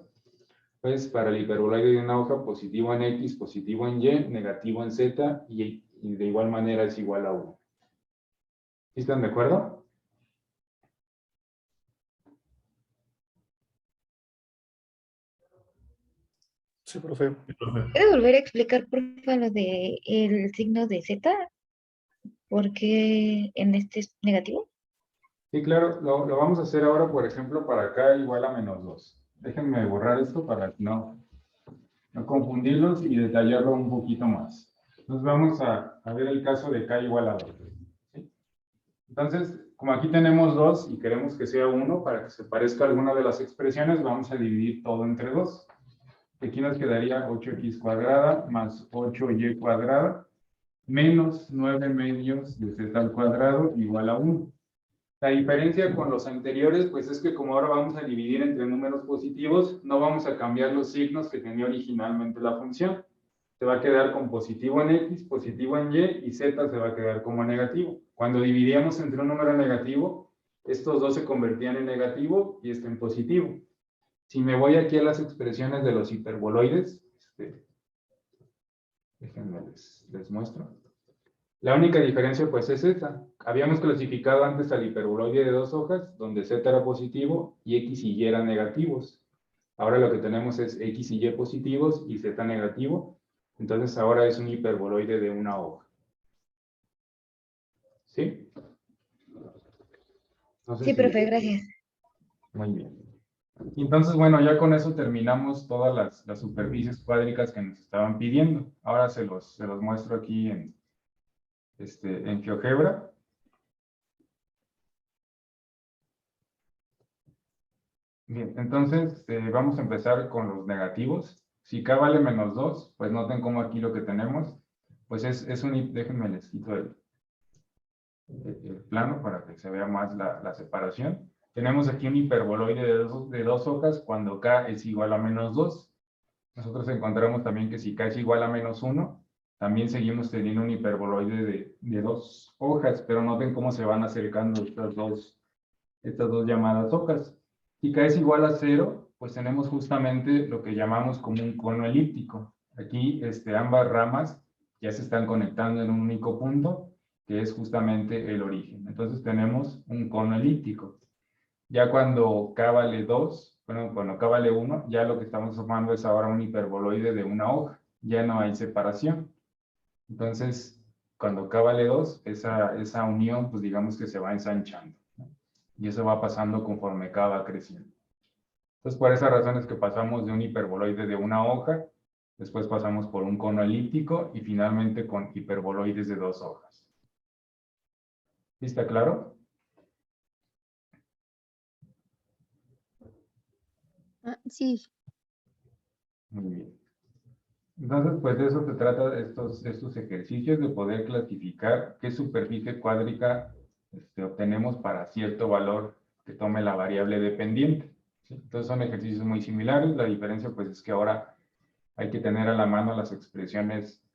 S1: pues para el hiperboloide de una hoja, positivo en X, positivo en Y, negativo en Z, y de igual manera es igual a 1. ¿Sí están de acuerdo?
S3: Sí, profe. Sí, profe.
S2: ¿puede volver a explicar, por favor, lo de el signo de Z? ¿Por qué en este es negativo?
S1: Sí, claro, lo vamos a hacer ahora, por ejemplo, para acá igual a menos 2. Déjenme borrar esto para no confundirlos y detallarlo un poquito más. Entonces vamos a ver el caso de k igual a 2. ¿Sí? Entonces, como aquí tenemos 2 y queremos que sea 1 para que se parezca a alguna de las expresiones, vamos a dividir todo entre 2. Aquí nos quedaría 8x cuadrada más 8y cuadrada menos 9 medios de z al cuadrado igual a 1. La diferencia con los anteriores, pues es que como ahora vamos a dividir entre números positivos, no vamos a cambiar los signos que tenía originalmente la función. Se va a quedar con positivo en X, positivo en Y, y Z se va a quedar como negativo. Cuando dividíamos entre un número negativo, estos dos se convertían en negativo y este en positivo. Si me voy aquí a las expresiones de los hiperboloides, déjenme les muestro. La única diferencia pues es esta. Habíamos clasificado antes al hiperboloide de 2 hojas, donde z era positivo y x y y eran negativos. Ahora lo que tenemos es x y y positivos y z negativo. Entonces ahora es un hiperboloide de 1 hoja. ¿Sí? No sé
S2: Sí,
S1: si-
S2: profe, gracias.
S1: Muy bien. Entonces, bueno, ya con eso terminamos todas las superficies cuádricas que nos estaban pidiendo. Ahora se los muestro aquí en GeoGebra. Bien, entonces vamos a empezar con los negativos. Si k vale -2, pues noten cómo aquí lo que tenemos, pues es un, déjenme les quito el plano para que se vea más la separación. Tenemos aquí un hiperboloide de 2 hojas cuando k es igual a -2. Nosotros encontramos también que si k es igual a -1, también seguimos teniendo un hiperboloide de 2 hojas, pero noten cómo se van acercando estas dos llamadas hojas. Si k es igual a 0, pues tenemos justamente lo que llamamos como un cono elíptico. Aquí ambas ramas ya se están conectando en un único punto, que es justamente el origen. Entonces tenemos un cono elíptico. Ya cuando k vale 2, bueno, cuando k vale 1, ya lo que estamos formando es ahora un hiperboloide de 1 hoja. Ya no hay separación. Entonces, cuando k vale 2, esa unión, pues digamos que se va ensanchando, ¿no? Y eso va pasando conforme k va creciendo. Entonces, por esa razón es que pasamos de un hiperboloide de 1 hoja, después pasamos por un cono elíptico y finalmente con hiperboloides de 2 hojas. ¿Sí está claro?
S2: Sí.
S1: Muy bien. Entonces, pues de eso se trata estos ejercicios, de poder clasificar qué superficie cuádrica obtenemos para cierto valor que tome la variable dependiente, ¿sí? Entonces son ejercicios muy similares. La diferencia pues es que ahora hay que tener a la mano las expresiones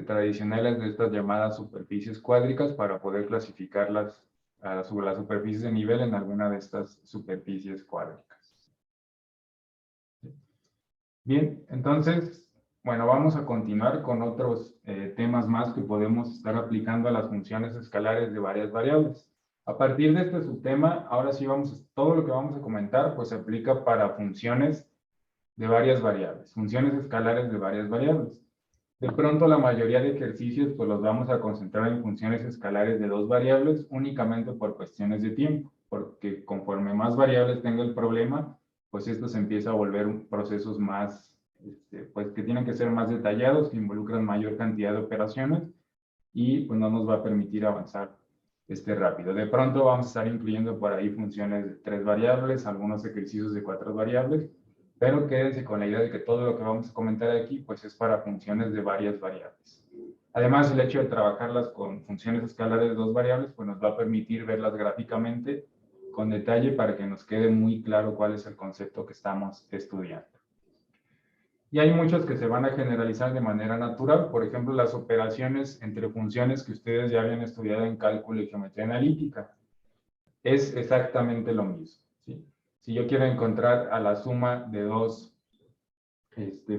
S1: tradicionales de estas llamadas superficies cuádricas para poder clasificarlas sobre las superficies de nivel en alguna de estas superficies cuádricas. Bien, entonces, bueno, vamos a continuar con otros temas más que podemos estar aplicando a las funciones escalares de varias variables. A partir de este subtema, ahora sí todo lo que vamos a comentar, pues se aplica para funciones de varias variables, funciones escalares de varias variables. De pronto, la mayoría de ejercicios, pues los vamos a concentrar en funciones escalares de 2 variables, únicamente por cuestiones de tiempo, porque conforme más variables tenga el problema, pues esto se empieza a volver procesos más, pues que tienen que ser más detallados, que involucran mayor cantidad de operaciones y pues no nos va a permitir avanzar rápido. De pronto vamos a estar incluyendo por ahí funciones de 3 variables, algunos ejercicios de 4 variables, pero quédense con la idea de que todo lo que vamos a comentar aquí pues es para funciones de varias variables. Además, el hecho de trabajarlas con funciones escalares de 2 variables pues nos va a permitir verlas gráficamente con detalle para que nos quede muy claro cuál es el concepto que estamos estudiando. Y hay muchos que se van a generalizar de manera natural. Por ejemplo, las operaciones entre funciones que ustedes ya habían estudiado en cálculo y geometría analítica. Es exactamente lo mismo, ¿sí? Si yo quiero encontrar a la suma de 2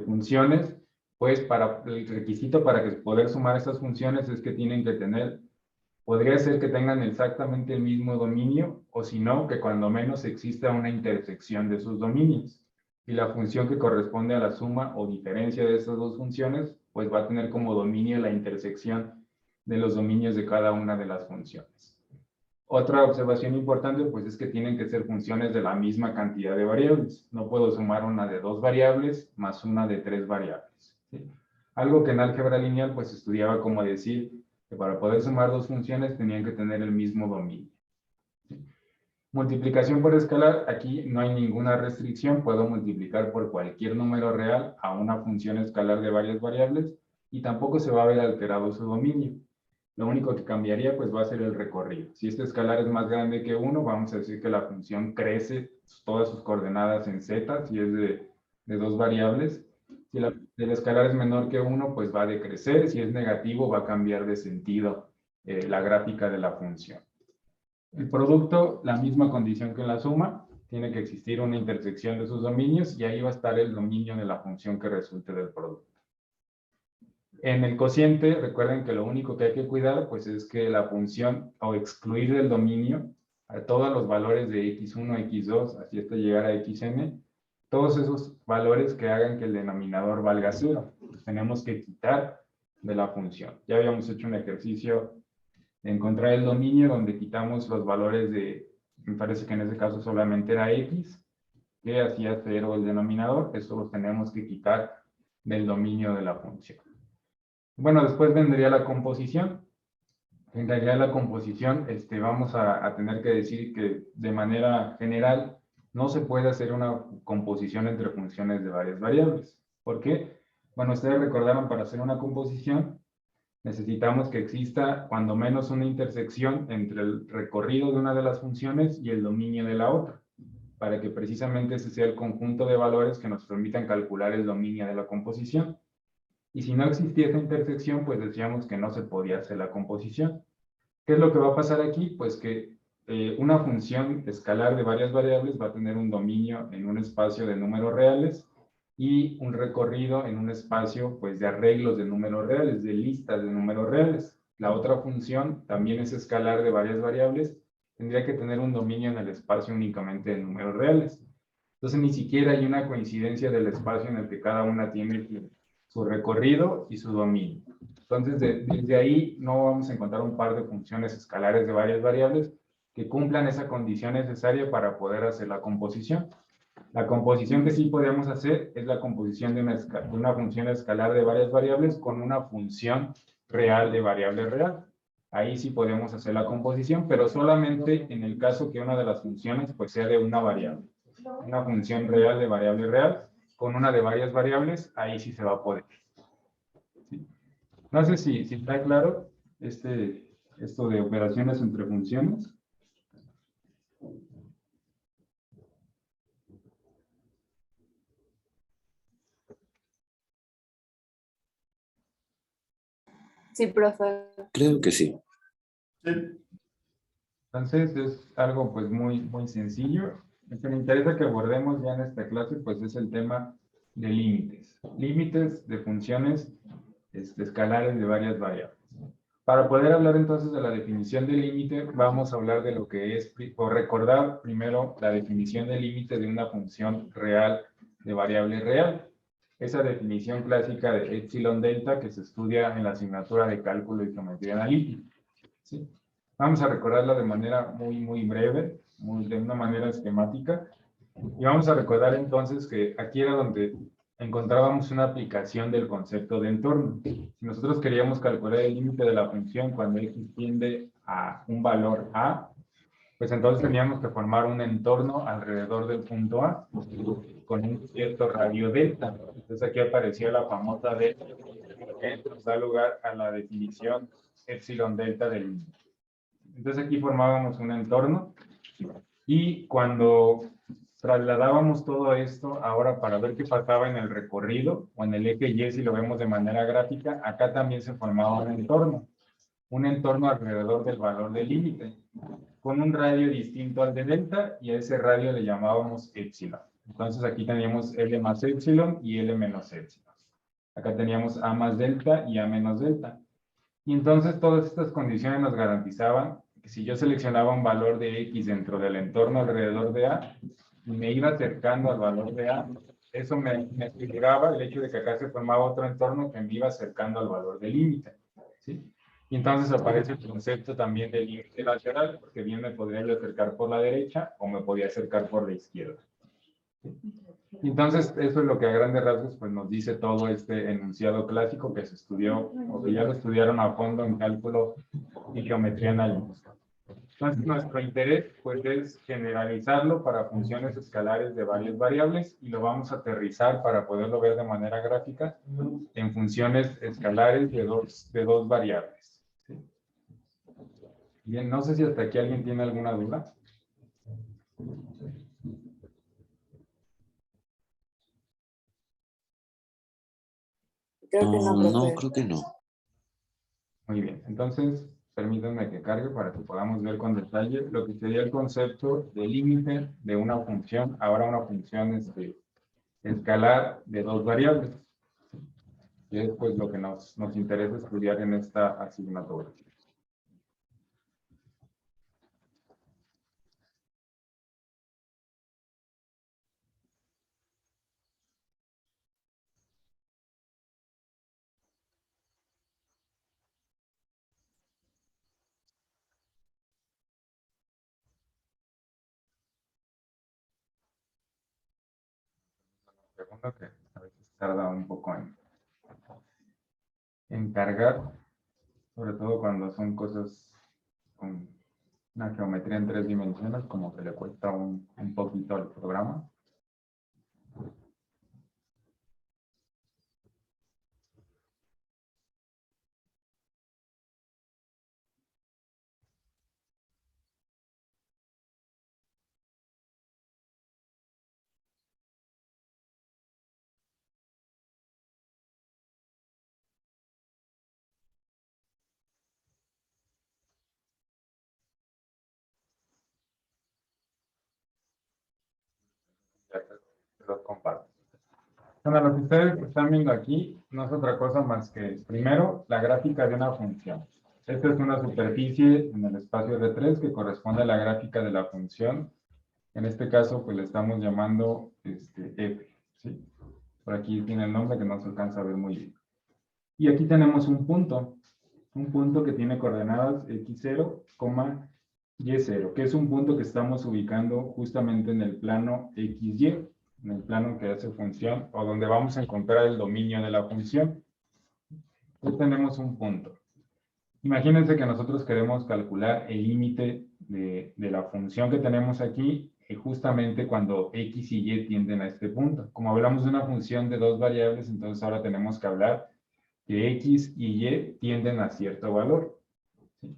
S1: funciones, pues el requisito para poder sumar estas funciones es que tienen que tener, podría ser que tengan exactamente el mismo dominio, o si no, que cuando menos exista una intersección de sus dominios. Y la función que corresponde a la suma o diferencia de estas dos funciones, pues va a tener como dominio la intersección de los dominios de cada una de las funciones. Otra observación importante, pues es que tienen que ser funciones de la misma cantidad de variables. No puedo sumar una de 2 variables más una de 3 variables, ¿sí? Algo que en álgebra lineal, pues estudiaba como decir que para poder sumar 2 funciones tenían que tener el mismo dominio, ¿sí? Multiplicación por escalar, aquí no hay ninguna restricción. Puedo multiplicar por cualquier número real a una función escalar de varias variables y tampoco se va a ver alterado su dominio. Lo único que cambiaría pues va a ser el recorrido. Si este escalar es más grande que 1, vamos a decir que la función crece todas sus coordenadas en z, si es de 2 variables. Si el escalar es menor que 1, pues va a decrecer. Si es negativo, va a cambiar de sentido la gráfica de la función. El producto, la misma condición que en la suma, tiene que existir una intersección de sus dominios y ahí va a estar el dominio de la función que resulte del producto. En el cociente, recuerden que lo único que hay que cuidar pues es que la función o excluir del dominio a todos los valores de x1, x2, así hasta llegar a xn, todos esos valores que hagan que el denominador valga 0, los tenemos que quitar de la función. Ya habíamos hecho un ejercicio de encontrar el dominio donde quitamos los valores de, me parece que en ese caso solamente era x, que hacía 0 el denominador, eso los tenemos que quitar del dominio de la función. Bueno, después vendría la composición. En realidad la composición, vamos a tener que decir que de manera general no se puede hacer una composición entre funciones de varias variables. ¿Por qué? Bueno, ustedes recordaron, para hacer una composición necesitamos que exista cuando menos una intersección entre el recorrido de una de las funciones y el dominio de la otra, para que precisamente ese sea el conjunto de valores que nos permitan calcular el dominio de la composición. Y si no existía esa intersección, pues decíamos que no se podía hacer la composición. ¿Qué es lo que va a pasar aquí? Pues que una función escalar de varias variables va a tener un dominio en un espacio de números reales y un recorrido en un espacio pues, de arreglos de números reales, de listas de números reales. La otra función también es escalar de varias variables, tendría que tener un dominio en el espacio únicamente de números reales. Entonces ni siquiera hay una coincidencia del espacio en el que cada una tiene su recorrido y su dominio. Entonces, desde ahí no vamos a encontrar un par de funciones escalares de varias variables que cumplan esa condición necesaria para poder hacer la composición. La composición que sí podemos hacer es la composición de una función escalar de varias variables con una función real de variable real. Ahí sí podemos hacer la composición, pero solamente en el caso que una de las funciones pues, sea de una variable. Una función real de variable real con una de varias variables, ahí sí se va a poder. ¿Sí? No sé si está claro esto de operaciones entre funciones.
S8: Sí, profe.
S7: Creo que sí.
S1: Entonces es algo pues muy sencillo. Lo que me interesa que abordemos ya en esta clase pues es el tema de límites. Límites de funciones escalares de varias variables. Para poder hablar entonces de la definición de límite, vamos a hablar de lo que es, o recordar primero la definición de límite de una función real de variable real. Esa definición clásica de epsilon delta que se estudia en la asignatura de cálculo y geometría analítica. ¿Sí? Vamos a recordarla de manera muy breve, de una manera esquemática. Y vamos a recordar entonces que aquí era donde encontrábamos una aplicación del concepto de entorno. Si nosotros queríamos calcular el límite de la función cuando x tiende a un valor a, pues entonces teníamos que formar un entorno alrededor del punto A con un cierto radio delta. Entonces aquí aparecía la famosa delta que nos da lugar a la definición epsilon delta del límite. Entonces aquí formábamos un entorno y cuando trasladábamos todo esto ahora para ver qué pasaba en el recorrido o en el eje Y, si lo vemos de manera gráfica, acá también se formaba un entorno alrededor del valor del límite, con un radio distinto al de delta y a ese radio le llamábamos epsilon. Entonces aquí teníamos L más epsilon y L menos epsilon. Acá teníamos A más delta y A menos delta. Y entonces todas estas condiciones nos garantizaban que si yo seleccionaba un valor de X dentro del entorno alrededor de A, y me iba acercando al valor de A, eso me aseguraba el hecho de que acá se formaba otro entorno que me iba acercando al valor del límite. ¿Sí? Y entonces aparece el concepto también del límite lateral, porque bien me podría yo acercar por la derecha o me podía acercar por la izquierda. ¿Sí? Entonces, eso es lo que a grandes rasgos pues, nos dice todo este enunciado clásico que se estudió, o que ya lo estudiaron a fondo en cálculo y geometría analítica. Entonces, nuestro interés pues, es generalizarlo para funciones escalares de varias variables y lo vamos a aterrizar para poderlo ver de manera gráfica en funciones escalares de dos variables. ¿Sí? Bien, no sé si hasta aquí alguien tiene alguna duda.
S8: Creo que no, profe.
S7: No, creo que no.
S1: Muy bien, entonces Permítanme que cargue para que podamos ver con detalle lo que sería el concepto de límite de una función. Ahora una función escalar de dos variables, que es pues lo que nos interesa estudiar en esta asignatura. Segundo que a veces tarda un poco en cargar, sobre todo cuando son cosas con una geometría en 3 dimensiones, como que le cuesta un poquito al programa. Ya te los comparto. Bueno, lo que ustedes están viendo aquí no es otra cosa más que, primero, la gráfica de una función. Esta es una superficie en el espacio R3 que corresponde a la gráfica de la función. En este caso, pues le estamos llamando f, ¿sí? Por aquí tiene el nombre que no se alcanza a ver muy bien. Y aquí tenemos un punto que tiene coordenadas x0, y0, que es un punto que estamos ubicando justamente en el plano xy, en el plano que hace función, o donde vamos a encontrar el dominio de la función. Entonces tenemos un punto. Imagínense que nosotros queremos calcular el límite de la función que tenemos aquí, justamente cuando x y y tienden a este punto. Como hablamos de una función de dos variables, entonces ahora tenemos que hablar que x y y tienden a cierto valor. ¿Sí?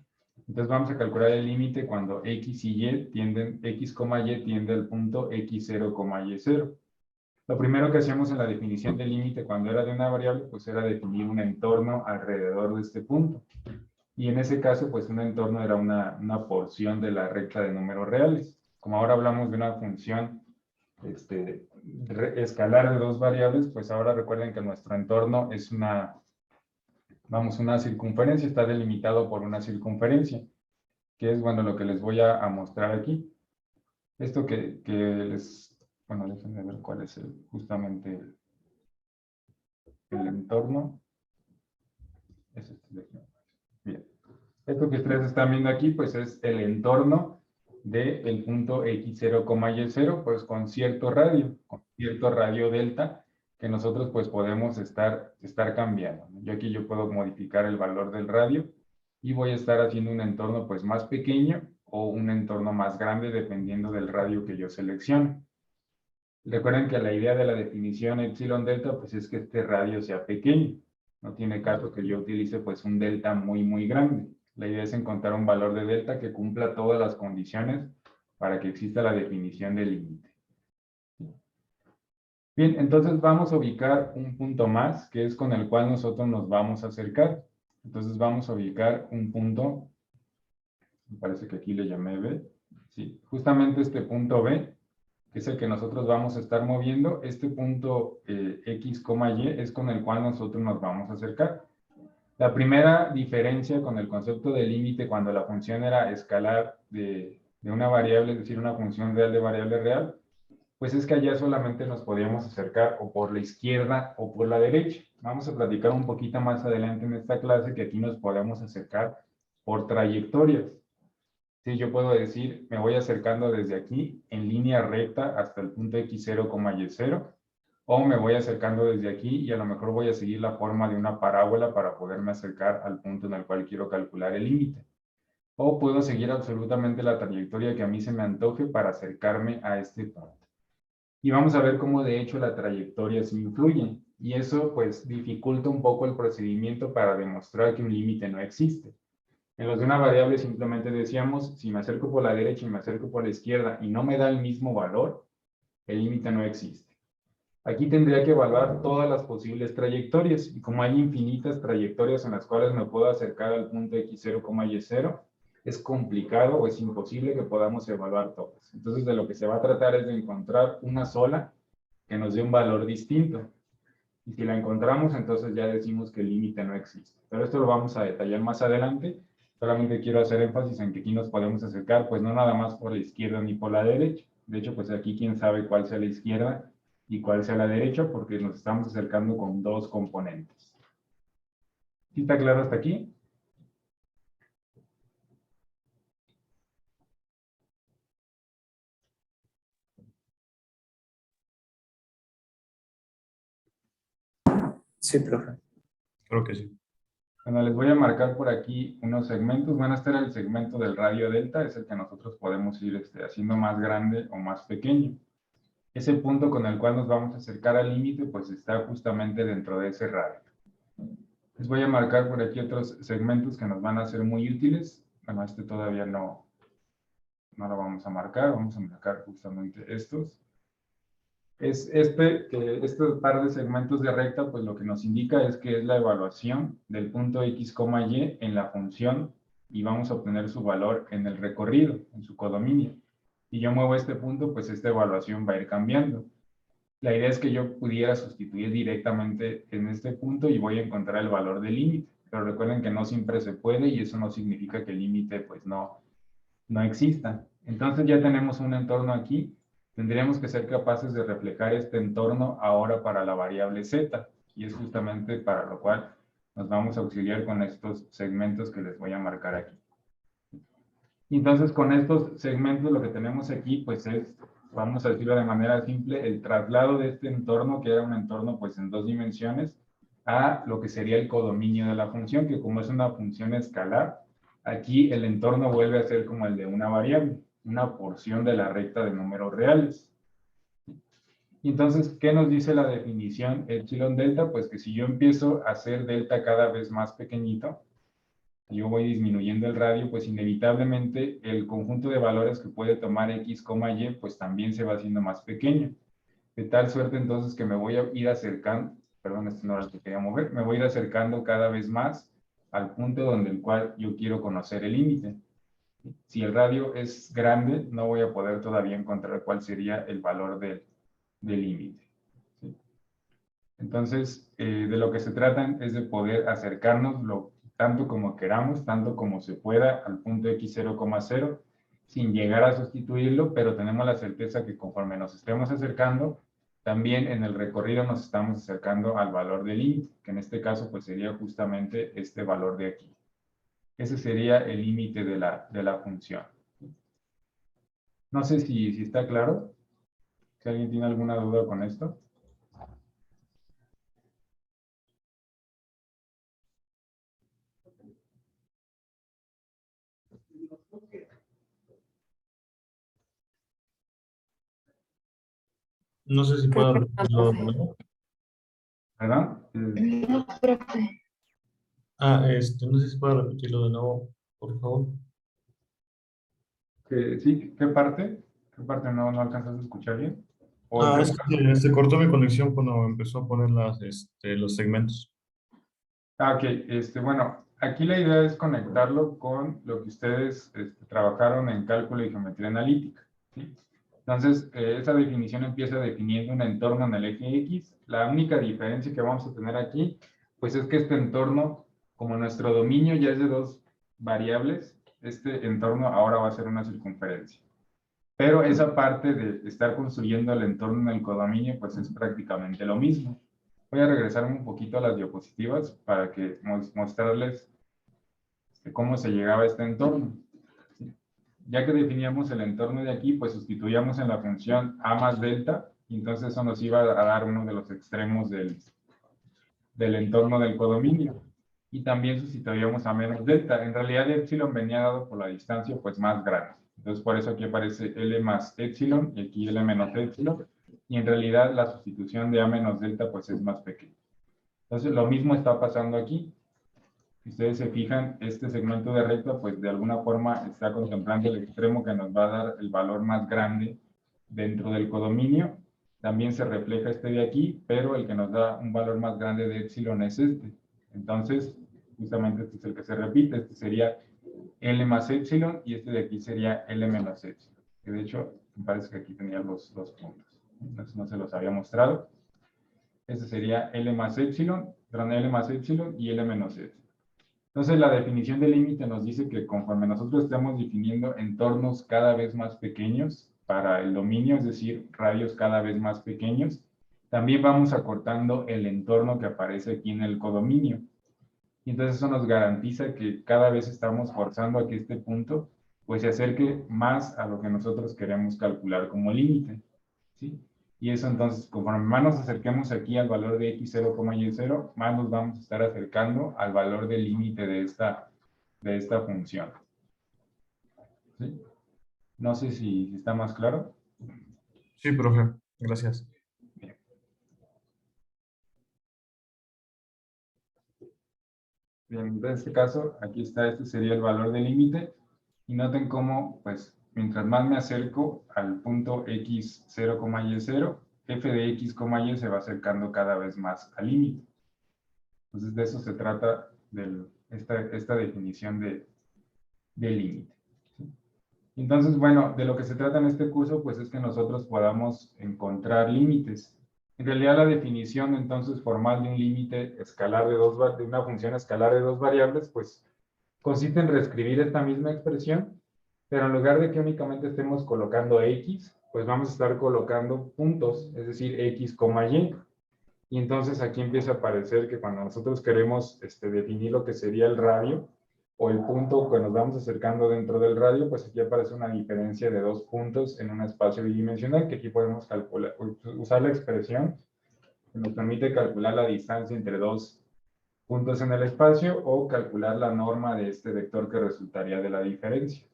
S1: Entonces vamos a calcular el límite cuando x y y tienden, x, y tiende al punto x0, y0. Lo primero que hacíamos en la definición del límite cuando era de una variable, pues era definir un entorno alrededor de este punto. Y en ese caso, pues un entorno era una porción de la recta de números reales. Como ahora hablamos de una función escalar de dos variables, pues ahora recuerden que nuestro entorno es una circunferencia, está delimitado por una circunferencia, que es, bueno, lo que les voy a mostrar aquí. Esto que les, bueno, déjenme ver cuál es justamente el entorno. Es este de aquí. Bien. Esto que ustedes están viendo aquí, pues es el entorno del punto x0, y0, pues con cierto radio delta, que nosotros pues podemos estar cambiando. Yo aquí puedo modificar el valor del radio y voy a estar haciendo un entorno pues más pequeño o un entorno más grande dependiendo del radio que yo seleccione. Recuerden que la idea de la definición epsilon delta pues es que este radio sea pequeño. No tiene caso que yo utilice pues un delta muy grande. La idea es encontrar un valor de delta que cumpla todas las condiciones para que exista la definición del límite. Bien, entonces vamos a ubicar un punto más, que es con el cual nosotros nos vamos a acercar. Entonces vamos a ubicar un punto, me parece que aquí le llamé B. Sí, justamente este punto B, que es el que nosotros vamos a estar moviendo. Este punto X, Y es con el cual nosotros nos vamos a acercar. La primera diferencia con el concepto de límite cuando la función era escalar de una variable, es decir, una función real de variable real, pues es que allá solamente nos podíamos acercar o por la izquierda o por la derecha. Vamos a platicar un poquito más adelante en esta clase que aquí nos podemos acercar por trayectorias. Sí, yo puedo decir, me voy acercando desde aquí en línea recta hasta el punto x0, y0, o me voy acercando desde aquí y a lo mejor voy a seguir la forma de una parábola para poderme acercar al punto en el cual quiero calcular el límite. O puedo seguir absolutamente la trayectoria que a mí se me antoje para acercarme a este punto. Y vamos a ver cómo de hecho la trayectoria sí influye. Y eso pues dificulta un poco el procedimiento para demostrar que un límite no existe. En los de una variable simplemente decíamos, si me acerco por la derecha y me acerco por la izquierda y no me da el mismo valor, el límite no existe. Aquí tendría que evaluar todas las posibles trayectorias, y como hay infinitas trayectorias en las cuales me puedo acercar al punto x0, y0, es complicado o es imposible que podamos evaluar todas. Entonces, de lo que se va a tratar es de encontrar una sola que nos dé un valor distinto. Y si la encontramos, entonces ya decimos que el límite no existe. Pero esto lo vamos a detallar más adelante. Solamente quiero hacer énfasis en que aquí nos podemos acercar, pues no nada más por la izquierda ni por la derecha. De hecho, pues aquí quién sabe cuál sea la izquierda y cuál sea la derecha, porque nos estamos acercando con dos componentes. ¿Sí está claro hasta aquí?
S5: Sí, profe.
S3: Creo que sí.
S1: Bueno, les voy a marcar por aquí unos segmentos. Van a estar el segmento del radio delta, es el que nosotros podemos ir haciendo más grande o más pequeño. Ese punto con el cual nos vamos a acercar al límite, pues está justamente dentro de ese radio. Les voy a marcar por aquí otros segmentos que nos van a ser muy útiles. Bueno, este todavía no lo vamos a marcar justamente estos. Es este par de segmentos de recta, pues lo que nos indica es que es la evaluación del punto x, y en la función, y vamos a obtener su valor en el recorrido, en su codominio. Si yo muevo este punto, pues esta evaluación va a ir cambiando. La idea es que yo pudiera sustituir directamente en este punto y voy a encontrar el valor del límite. Pero recuerden que no siempre se puede y eso no significa que el límite pues no exista. Entonces ya tenemos un entorno aquí. Tendríamos que ser capaces de reflejar este entorno ahora para la variable z. Y es justamente para lo cual nos vamos a auxiliar con estos segmentos que les voy a marcar aquí. Entonces, con estos segmentos lo que tenemos aquí, pues es, vamos a decirlo de manera simple, el traslado de este entorno, que era un entorno pues en dos dimensiones, a lo que sería el codominio de la función, que como es una función escalar, aquí el entorno vuelve a ser como el de una variable, una porción de la recta de números reales. Y entonces, ¿qué nos dice la definición epsilon delta? Pues que si yo empiezo a hacer delta cada vez más pequeñito, yo voy disminuyendo el radio, pues inevitablemente el conjunto de valores que puede tomar x, y, pues también se va haciendo más pequeño. De tal suerte entonces que me voy a ir acercando, perdón, esto no era lo que quería mover, me voy a ir acercando cada vez más al punto donde el cual yo quiero conocer el límite. Si el radio es grande, no voy a poder todavía encontrar cuál sería el valor del límite. ¿Sí? Entonces, de lo que se trata es de poder acercarnos tanto como queramos, tanto como se pueda al punto x0,0, sin llegar a sustituirlo, pero tenemos la certeza que conforme nos estemos acercando, también en el recorrido nos estamos acercando al valor del límite, que en este caso pues sería justamente este valor de aquí. Ese sería el límite de la función. No sé si está claro. Si alguien tiene alguna duda con esto.
S3: No sé si puedo repetirlo de nuevo.
S1: ¿Verdad?
S2: No, profe.
S3: No sé si puedo repetirlo de nuevo, por favor.
S1: Sí, ¿qué parte? ¿Qué parte no alcanzas a escuchar bien? ¿O
S3: Es que se cortó mi conexión cuando empezó a poner los segmentos.
S1: Ok, bueno, aquí la idea es conectarlo con lo que ustedes trabajaron en cálculo y geometría analítica, ¿sí? Entonces, esa definición empieza definiendo un entorno en el eje X. La única diferencia que vamos a tener aquí, pues es que este entorno, como nuestro dominio ya es de dos variables, este entorno ahora va a ser una circunferencia. Pero esa parte de estar construyendo el entorno en el codominio, pues es prácticamente lo mismo. Voy a regresarme un poquito a las diapositivas para que mostrarles cómo se llegaba a este entorno. Ya que definíamos el entorno de aquí, pues sustituíamos en la función a más delta, y entonces eso nos iba a dar uno de los extremos del entorno del codominio. Y también sustituíamos a menos delta. En realidad, epsilon venía dado por la distancia pues más grande. Entonces, por eso aquí aparece L más epsilon y aquí L menos epsilon. Y en realidad, la sustitución de A menos delta pues es más pequeña. Entonces, lo mismo está pasando aquí. Si ustedes se fijan, este segmento de recta, pues de alguna forma está contemplando el extremo que nos va a dar el valor más grande dentro del codominio. también se refleja este de aquí, pero el que nos da un valor más grande de epsilon es este. Entonces, justamente este es el que se repite. Este sería L más epsilon y este de aquí sería L menos epsilon. Que de hecho, me parece que aquí tenía los puntos. Entonces, no se los había mostrado. Este sería L más epsilon, perdón, L más epsilon y L menos epsilon. Entonces, la definición de límite nos dice que conforme nosotros estemos definiendo entornos cada vez más pequeños para el dominio, es decir, radios cada vez más pequeños, también vamos acortando el entorno que aparece aquí en el codominio. Y entonces eso nos garantiza que cada vez estamos forzando a que este punto pues se acerque más a lo que nosotros queremos calcular como límite, ¿sí? Y eso entonces, conforme más nos acerquemos aquí al valor de x0, y0, más nos vamos a estar acercando al valor del límite de esta función. ¿Sí? No sé si está más claro.
S3: Sí, profe. Gracias.
S1: Bien, en este caso, aquí está, este sería el valor del límite. Y noten cómo, pues, mientras más me acerco al punto x0, y0, f de x, y se va acercando cada vez más al límite. Entonces, de eso se trata esta definición de límite. ¿Sí? Entonces, bueno, de lo que se trata en este curso, pues, es que nosotros podamos encontrar límites. En realidad, la definición, entonces, formal de un límite escalar de una función escalar de dos variables, pues, consiste en reescribir esta misma expresión, pero en lugar de que únicamente estemos colocando x, pues vamos a estar colocando puntos, es decir, x, y. Y entonces aquí empieza a aparecer que cuando nosotros queremos definir lo que sería el radio, o el punto que nos vamos acercando dentro del radio, pues aquí aparece una diferencia de 2 puntos en un espacio bidimensional, que aquí podemos calcular, usar la expresión que nos permite calcular la distancia entre dos puntos en el espacio o calcular la norma de este vector que resultaría de la diferencia.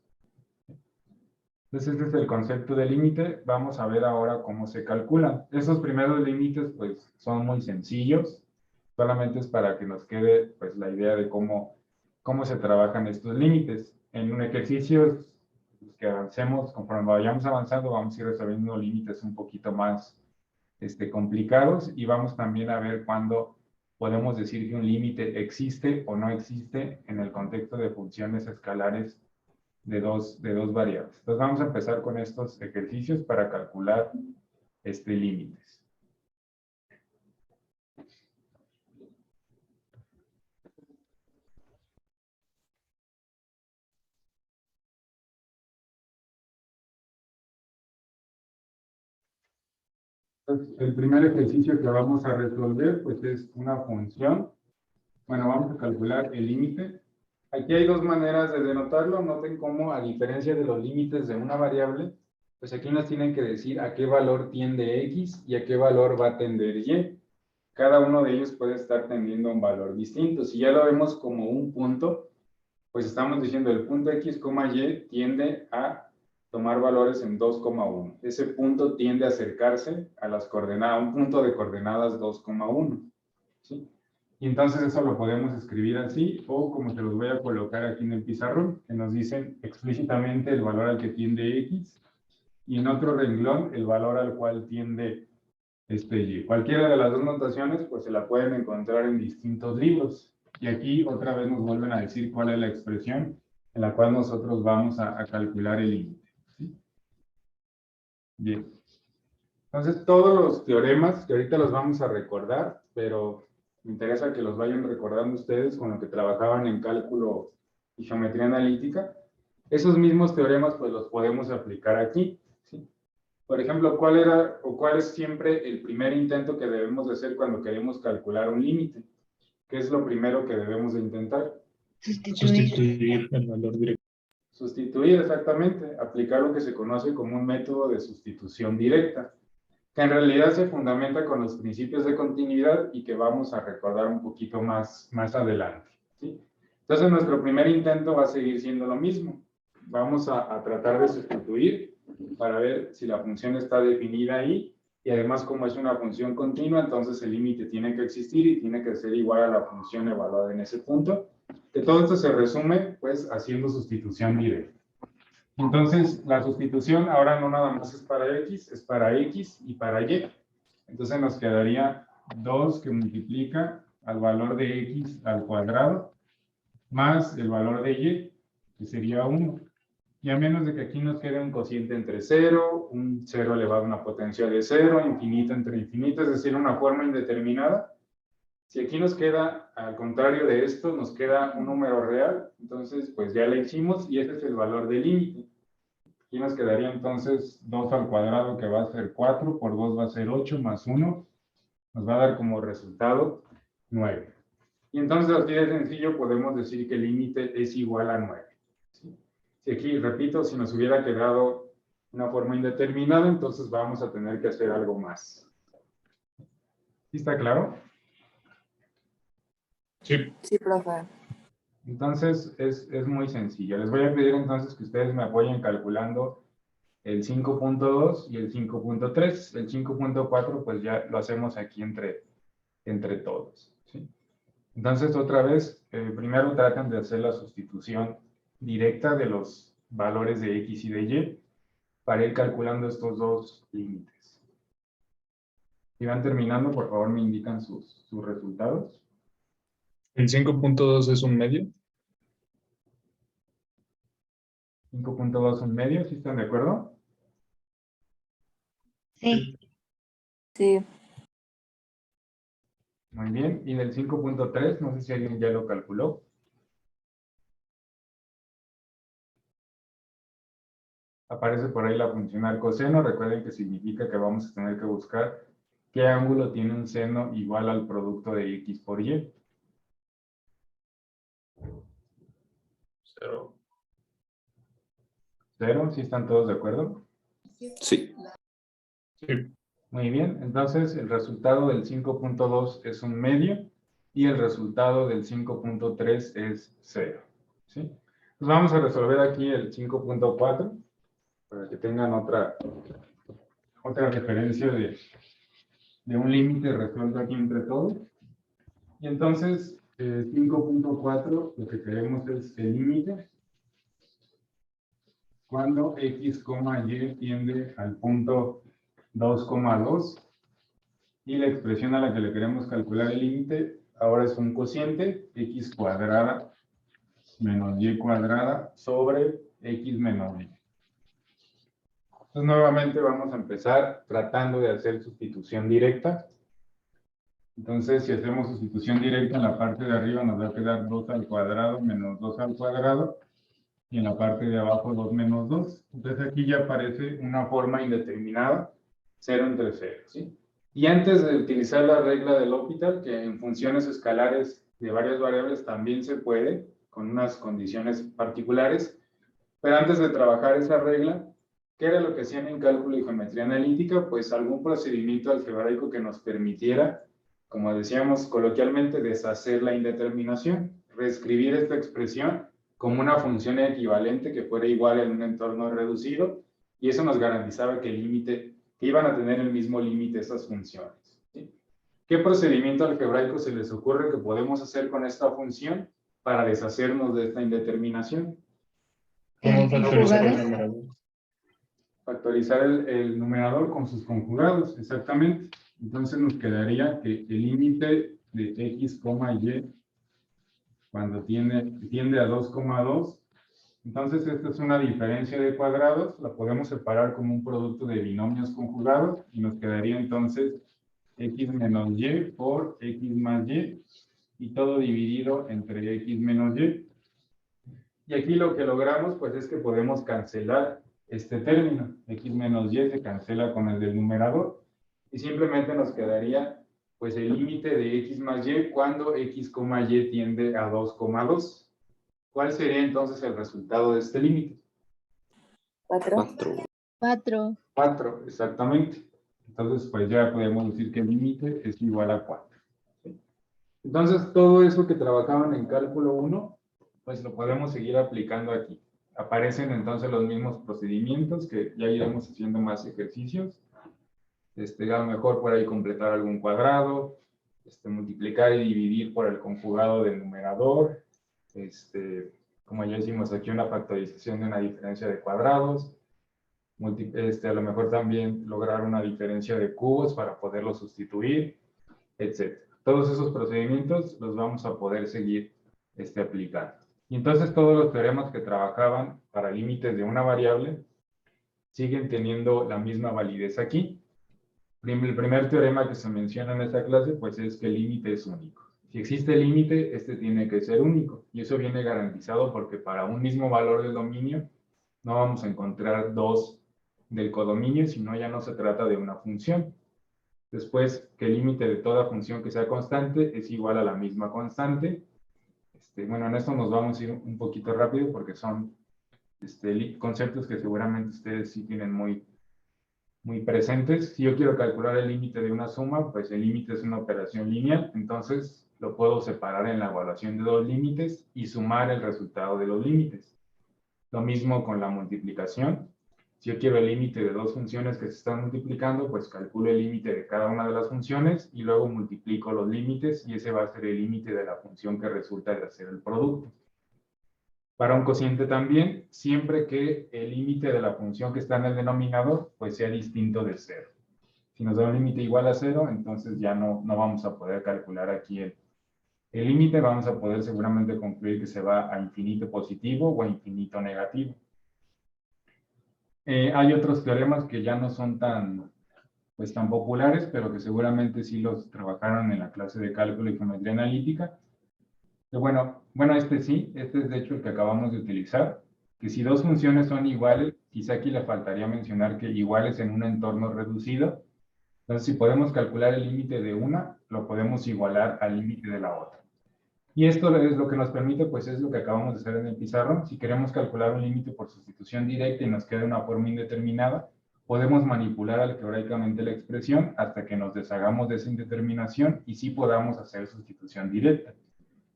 S1: Entonces, este es el concepto de límite. Vamos a ver ahora cómo se calculan. Esos primeros límites, pues, son muy sencillos. Solamente es para que nos quede, pues, la idea de cómo se trabajan estos límites. En un ejercicio que avancemos, conforme vayamos avanzando, vamos a ir resolviendo límites un poquito más complicados y vamos también a ver cuándo podemos decir que un límite existe o no existe en el contexto de funciones escalares de dos variables. Entonces vamos a empezar con estos ejercicios para calcular límites. Entonces, el primer ejercicio que vamos a resolver pues es una función. Bueno, vamos a calcular el límite. Aquí hay dos maneras de denotarlo. Noten cómo, a diferencia de los límites de una variable, pues aquí nos tienen que decir a qué valor tiende x y a qué valor va a tender y. Cada uno de ellos puede estar tendiendo a un valor distinto. Si ya lo vemos como un punto, pues estamos diciendo el punto x, y tiende a tomar valores en 2,1. Ese punto tiende a acercarse a las coordenadas, a un punto de coordenadas 2,1. ¿Sí? Y entonces eso lo podemos escribir así, o como te los voy a colocar aquí en el pizarrón, que nos dicen explícitamente el valor al que tiende x, y en otro renglón el valor al cual tiende y. Cualquiera de las dos notaciones, pues se la pueden encontrar en distintos libros. Y aquí otra vez nos vuelven a decir cuál es la expresión en la cual nosotros vamos a calcular el límite. ¿Sí? Bien. Entonces, todos los teoremas, que ahorita los vamos a recordar, pero me interesa que los vayan recordando ustedes con lo que trabajaban en cálculo y geometría analítica, esos mismos teoremas pues los podemos aplicar aquí. ¿Sí? Por ejemplo, ¿cuál es siempre el primer intento que debemos de hacer cuando queremos calcular un límite? ¿Qué es lo primero que debemos de intentar?
S3: Sustituir el valor directo.
S1: Sustituir, exactamente. Aplicar lo que se conoce como un método de sustitución directa, que en realidad se fundamenta con los principios de continuidad y que vamos a recordar un poquito más adelante. ¿Sí? Entonces, nuestro primer intento va a seguir siendo lo mismo. Vamos a tratar de sustituir para ver si la función está definida ahí, y además como es una función continua, entonces el límite tiene que existir y tiene que ser igual a la función evaluada en ese punto. Que todo esto se resume pues haciendo sustitución directa. Entonces, la sustitución ahora no nada más es para X, es para X y para Y. Entonces nos quedaría 2 que multiplica al valor de X al cuadrado más el valor de Y, que sería 1. Y a menos de que aquí nos quede un cociente entre 0, un 0 elevado a una potencia de 0, infinito entre infinito, es decir, una forma indeterminada. Si aquí nos queda, al contrario de esto, nos queda un número real, entonces pues ya la hicimos y ese es el valor del límite. Aquí nos quedaría entonces 2 al cuadrado, que va a ser 4, por 2 va a ser 8, más 1, nos va a dar como resultado 9. Y entonces así de sencillo podemos decir que el límite es igual a 9. ¿Sí? Si aquí, repito, si nos hubiera quedado una forma indeterminada, entonces vamos a tener que hacer algo más. ¿Sí está claro?
S3: Sí.
S8: Sí, profe.
S1: Entonces es muy sencillo. Les voy a pedir entonces que ustedes me apoyen calculando el 5.2 y el 5.3. El 5.4 pues ya lo hacemos aquí entre todos. ¿Sí? Entonces otra vez, primero traten de hacer la sustitución directa de los valores de X y de Y para ir calculando estos dos límites. Si van terminando, por favor me indican sus resultados.
S3: El 5.2 es un medio.
S1: 5.2 un medio, ¿sí están de acuerdo?
S2: Sí,
S8: Sí.
S1: Muy bien. Y del 5.3, no sé si alguien ya lo calculó. Aparece por ahí la funcional coseno. Recuerden que significa que vamos a tener que buscar qué ángulo tiene un seno igual al producto de X por Y.
S3: 0.
S1: 0, ¿sí están todos de acuerdo?
S7: Sí.
S3: Sí.
S1: Muy bien, entonces el resultado del 5.2 es un medio y el resultado del 5.3 es 0. ¿Sí? Pues vamos a resolver aquí el 5.4 para que tengan otra referencia de un límite resuelto aquí entre todos. Y entonces, 5.4 lo que queremos es el límite cuando X, Y tiende al punto 2,2 y la expresión a la que le queremos calcular el límite ahora es un cociente, X cuadrada menos Y cuadrada sobre X menos Y. Entonces nuevamente vamos a empezar tratando de hacer sustitución directa. Entonces si hacemos sustitución directa en la parte de arriba nos va a quedar 2 al cuadrado menos 2 al cuadrado y en la parte de abajo 2 menos 2. Entonces aquí ya aparece una forma indeterminada, 0 entre 0, ¿sí? Y antes de utilizar la regla del L'Hopital, que en funciones escalares de varias variables también se puede, con unas condiciones particulares, pero antes de trabajar esa regla, ¿qué era lo que hacían en cálculo y geometría analítica? Pues algún procedimiento algebraico que nos permitiera, como decíamos coloquialmente, deshacer la indeterminación, reescribir esta expresión como una función equivalente que fuera igual en un entorno reducido, y eso nos garantizaba que el límite, que iban a tener el mismo límite esas funciones. ¿Sí? ¿Qué procedimiento algebraico se les ocurre que podemos hacer con esta función para deshacernos de esta indeterminación?
S3: ¿Cómo factorizar el
S2: conjugados.
S3: numerador?
S1: Factorizar el numerador con sus conjugados, exactamente. Entonces nos quedaría que el límite de X, Y, cuando tiende a 2,2, entonces esta es una diferencia de cuadrados, la podemos separar como un producto de binomios conjugados y nos quedaría entonces X menos Y por X más y todo dividido entre X menos Y. Y aquí lo que logramos pues es que podemos cancelar este término. X menos Y se cancela con el del numerador y simplemente nos quedaría pues el límite de X más Y cuando X, Y tiende a 2,2. ¿Cuál sería entonces el resultado de este límite?
S8: 4.
S7: 4.
S2: 4.
S1: 4, exactamente. Entonces pues ya podemos decir que el límite es igual a 4. ¿Sí? Entonces todo eso que trabajaban en cálculo 1 pues lo podemos seguir aplicando aquí. Aparecen entonces los mismos procedimientos que ya iremos haciendo más ejercicios. A lo mejor por ahí completar algún cuadrado, multiplicar y dividir por el conjugado del numerador, como ya hicimos aquí, una factorización de una diferencia de cuadrados, a lo mejor también lograr una diferencia de cubos para poderlo sustituir, etc. Todos esos procedimientos los vamos a poder seguir aplicando. Y entonces todos los teoremas que trabajaban para límites de una variable siguen teniendo la misma validez aquí. El primer teorema que se menciona en esta clase pues es que el límite es único. Si existe límite, este tiene que ser único. Y eso viene garantizado porque para un mismo valor del dominio no vamos a encontrar dos del codominio, sino ya no se trata de una función. Después, que el límite de toda función que sea constante es igual a la misma constante. Bueno, en esto nos vamos a ir un poquito rápido porque son conceptos que seguramente ustedes sí tienen muy presentes. Si yo quiero calcular el límite de una suma, pues el límite es una operación lineal, entonces lo puedo separar en la evaluación de dos límites y sumar el resultado de los límites. Lo mismo con la multiplicación. Si yo quiero el límite de dos funciones que se están multiplicando, pues calculo el límite de cada una de las funciones y luego multiplico los límites y ese va a ser el límite de la función que resulta de hacer el producto. Para un cociente también, siempre que el límite de la función que está en el denominador, pues sea distinto de 0. Si nos da un límite igual a 0, entonces ya no vamos a poder calcular aquí el límite, vamos a poder seguramente concluir que se va a infinito positivo o a infinito negativo. Hay otros teoremas que ya no son tan populares, pero que seguramente sí los trabajaron en la clase de cálculo y geometría analítica. Bueno, este sí, este es de hecho el que acabamos de utilizar, que si dos funciones son iguales, quizá aquí le faltaría mencionar que iguales en un entorno reducido, entonces si podemos calcular el límite de una, lo podemos igualar al límite de la otra. Y esto es lo que nos permite, pues es lo que acabamos de hacer en el pizarrón. Si queremos calcular un límite por sustitución directa y nos queda una forma indeterminada, podemos manipular algebraicamente la expresión hasta que nos deshagamos de esa indeterminación y sí podamos hacer sustitución directa.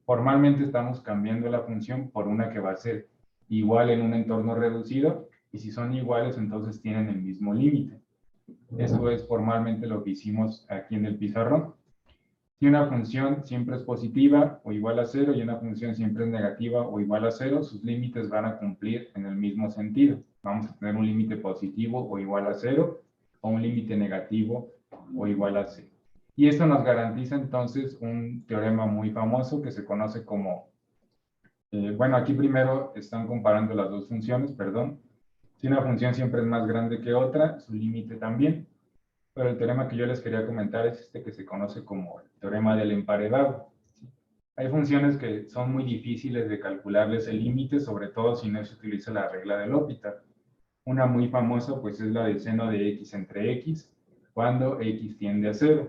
S1: Formalmente estamos cambiando la función por una que va a ser igual en un entorno reducido, y si son iguales, entonces tienen el mismo límite. Eso es formalmente lo que hicimos aquí en el pizarrón. Si una función siempre es positiva o igual a 0 y una función siempre es negativa o igual a 0, sus límites van a cumplir en el mismo sentido. Vamos a tener un límite positivo o igual a 0 o un límite negativo o igual a 0. Y esto nos garantiza entonces un teorema muy famoso que se conoce como, bueno, aquí primero están comparando las dos funciones, perdón. Si una función siempre es más grande que otra, su límite también. Pero el teorema que yo les quería comentar es este que se conoce como el teorema del emparedado. Hay funciones que son muy difíciles de calcularles el límite, sobre todo si no se utiliza la regla de L'Hopital. Una muy famosa pues es la del seno de x entre x, cuando x tiende a 0.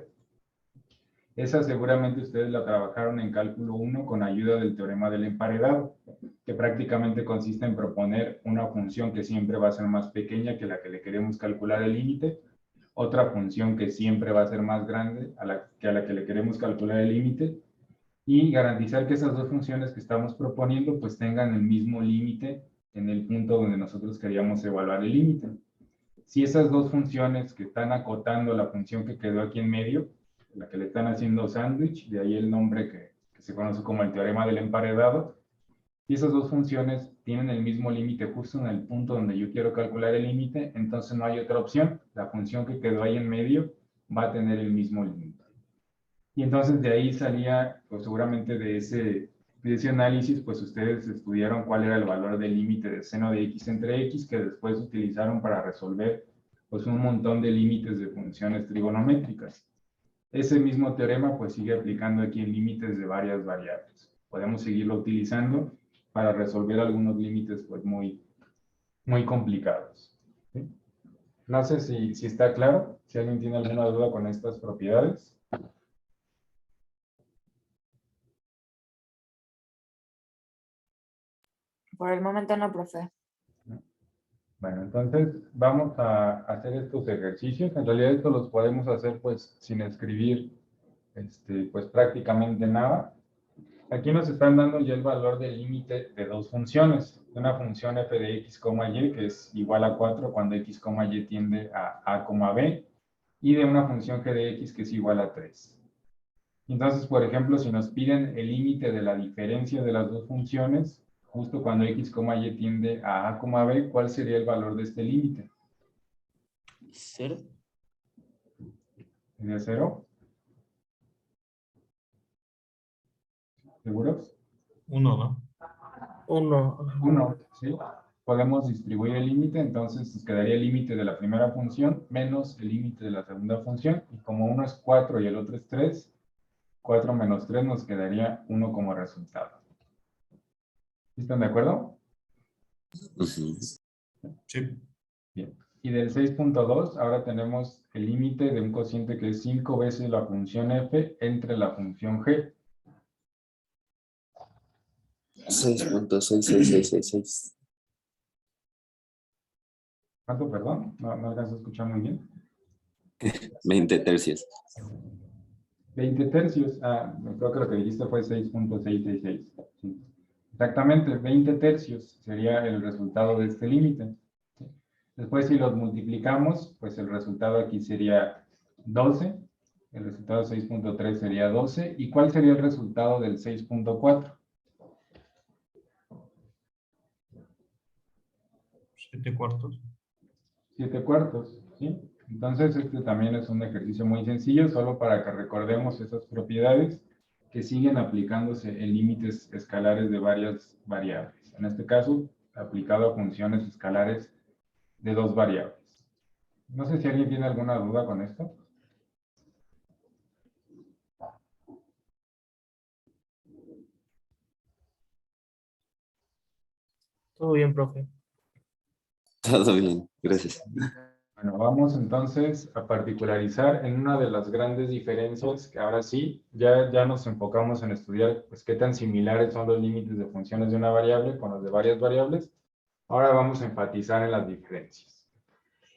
S1: Esa seguramente ustedes la trabajaron en cálculo 1 con ayuda del teorema del emparedado, que prácticamente consiste en proponer una función que siempre va a ser más pequeña que la que le queremos calcular el límite, otra función que siempre va a ser más grande a la que le queremos calcular el límite, y garantizar que esas dos funciones que estamos proponiendo pues tengan el mismo límite en el punto donde nosotros queríamos evaluar el límite. Si esas dos funciones que están acotando la función que quedó aquí en medio, la que le están haciendo sándwich, de ahí el nombre que se conoce como el teorema del emparedado, si esas dos funciones tienen el mismo límite justo en el punto donde yo quiero calcular el límite, entonces no hay otra opción. La función que quedó ahí en medio va a tener el mismo límite. Y entonces de ahí salía, pues seguramente de ese análisis, pues ustedes estudiaron cuál era el valor del límite de seno de x entre x, que después utilizaron para resolver pues un montón de límites de funciones trigonométricas. Ese mismo teorema pues sigue aplicando aquí en límites de varias variables. Podemos seguirlo utilizando para resolver algunos límites pues muy complicados. ¿Sí? No sé si está claro, si alguien tiene alguna duda con estas propiedades.
S8: Por el momento no, profe.
S1: Bueno, entonces vamos a hacer estos ejercicios. En realidad estos los podemos hacer pues sin escribir pues prácticamente nada. Aquí nos están dando ya el valor del límite de dos funciones. Una función f de x, y, que es igual a 4 cuando x, y tiende a b, y de una función g de x que es igual a 3. Entonces, por ejemplo, si nos piden el límite de la diferencia de las dos funciones, justo cuando x, y tiende a b, ¿cuál sería el valor de este límite?
S7: 0.
S1: ¿Sería 0? ¿Seguros?
S3: 1, ¿no?
S6: 1.
S1: 1, ¿sí? Podemos distribuir el límite, entonces nos quedaría el límite de la primera función menos el límite de la segunda función, y como uno es 4 y el otro es 3, 4 menos 3 nos quedaría 1 como resultado. ¿Están de acuerdo?
S3: Sí.
S1: Bien. Y del 6.2, ahora tenemos el límite de un cociente que es 5 veces la función f entre la función g.
S7: 6.66666.
S1: ¿Cuánto, perdón? No alcanzo a escuchar muy bien.
S7: 20 tercios.
S1: 20 tercios. Ah, creo que lo que dijiste fue 6.666. Sí. Exactamente, 20 tercios sería el resultado de este límite. Después, si los multiplicamos, pues el resultado aquí sería 12. El resultado de 6.3 sería 12. ¿Y cuál sería el resultado del 6.4?
S3: 7 cuartos.
S1: 7 cuartos, ¿sí? Entonces, este también es un ejercicio muy sencillo, solo para que recordemos esas propiedades que siguen aplicándose en límites escalares de varias variables. En este caso, aplicado a funciones escalares de 2 variables. No sé si alguien tiene alguna duda con esto.
S6: Todo bien, profe.
S7: Todo bien, gracias.
S1: Bueno, vamos entonces a particularizar en una de las grandes diferencias, que ahora sí, ya nos enfocamos en estudiar pues, qué tan similares son los límites de funciones de una variable con los de varias variables. Ahora vamos a enfatizar en las diferencias.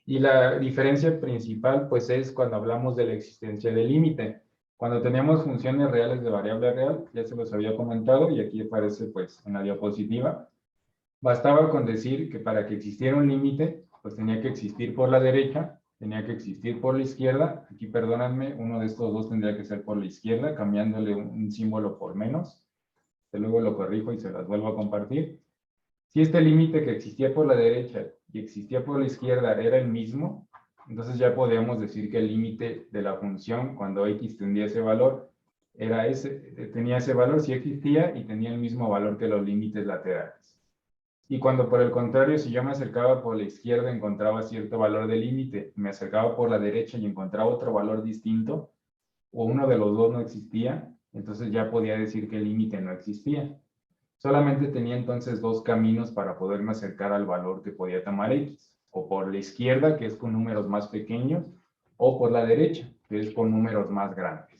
S1: Y la diferencia principal pues es cuando hablamos de la existencia del límite. Cuando teníamos funciones reales de variable real, ya se los había comentado y aquí aparece pues en la diapositiva. Bastaba con decir que para que existiera un límite, pues tenía que existir por la derecha, tenía que existir por la izquierda. Aquí, perdónenme, uno de estos dos tendría que ser por la izquierda, cambiándole un símbolo por menos. Que luego lo corrijo y se las vuelvo a compartir. Si este límite que existía por la derecha y existía por la izquierda era el mismo, entonces ya podríamos decir que el límite de la función, cuando x tendría ese valor, tenía ese valor si existía y tenía el mismo valor que los límites laterales. Y cuando por el contrario, si yo me acercaba por la izquierda, encontraba cierto valor de límite, me acercaba por la derecha y encontraba otro valor distinto, o uno de los dos no existía, entonces ya podía decir que el límite no existía. Solamente tenía entonces dos caminos para poderme acercar al valor que podía tomar x, o por la izquierda, que es con números más pequeños, o por la derecha, que es con números más grandes.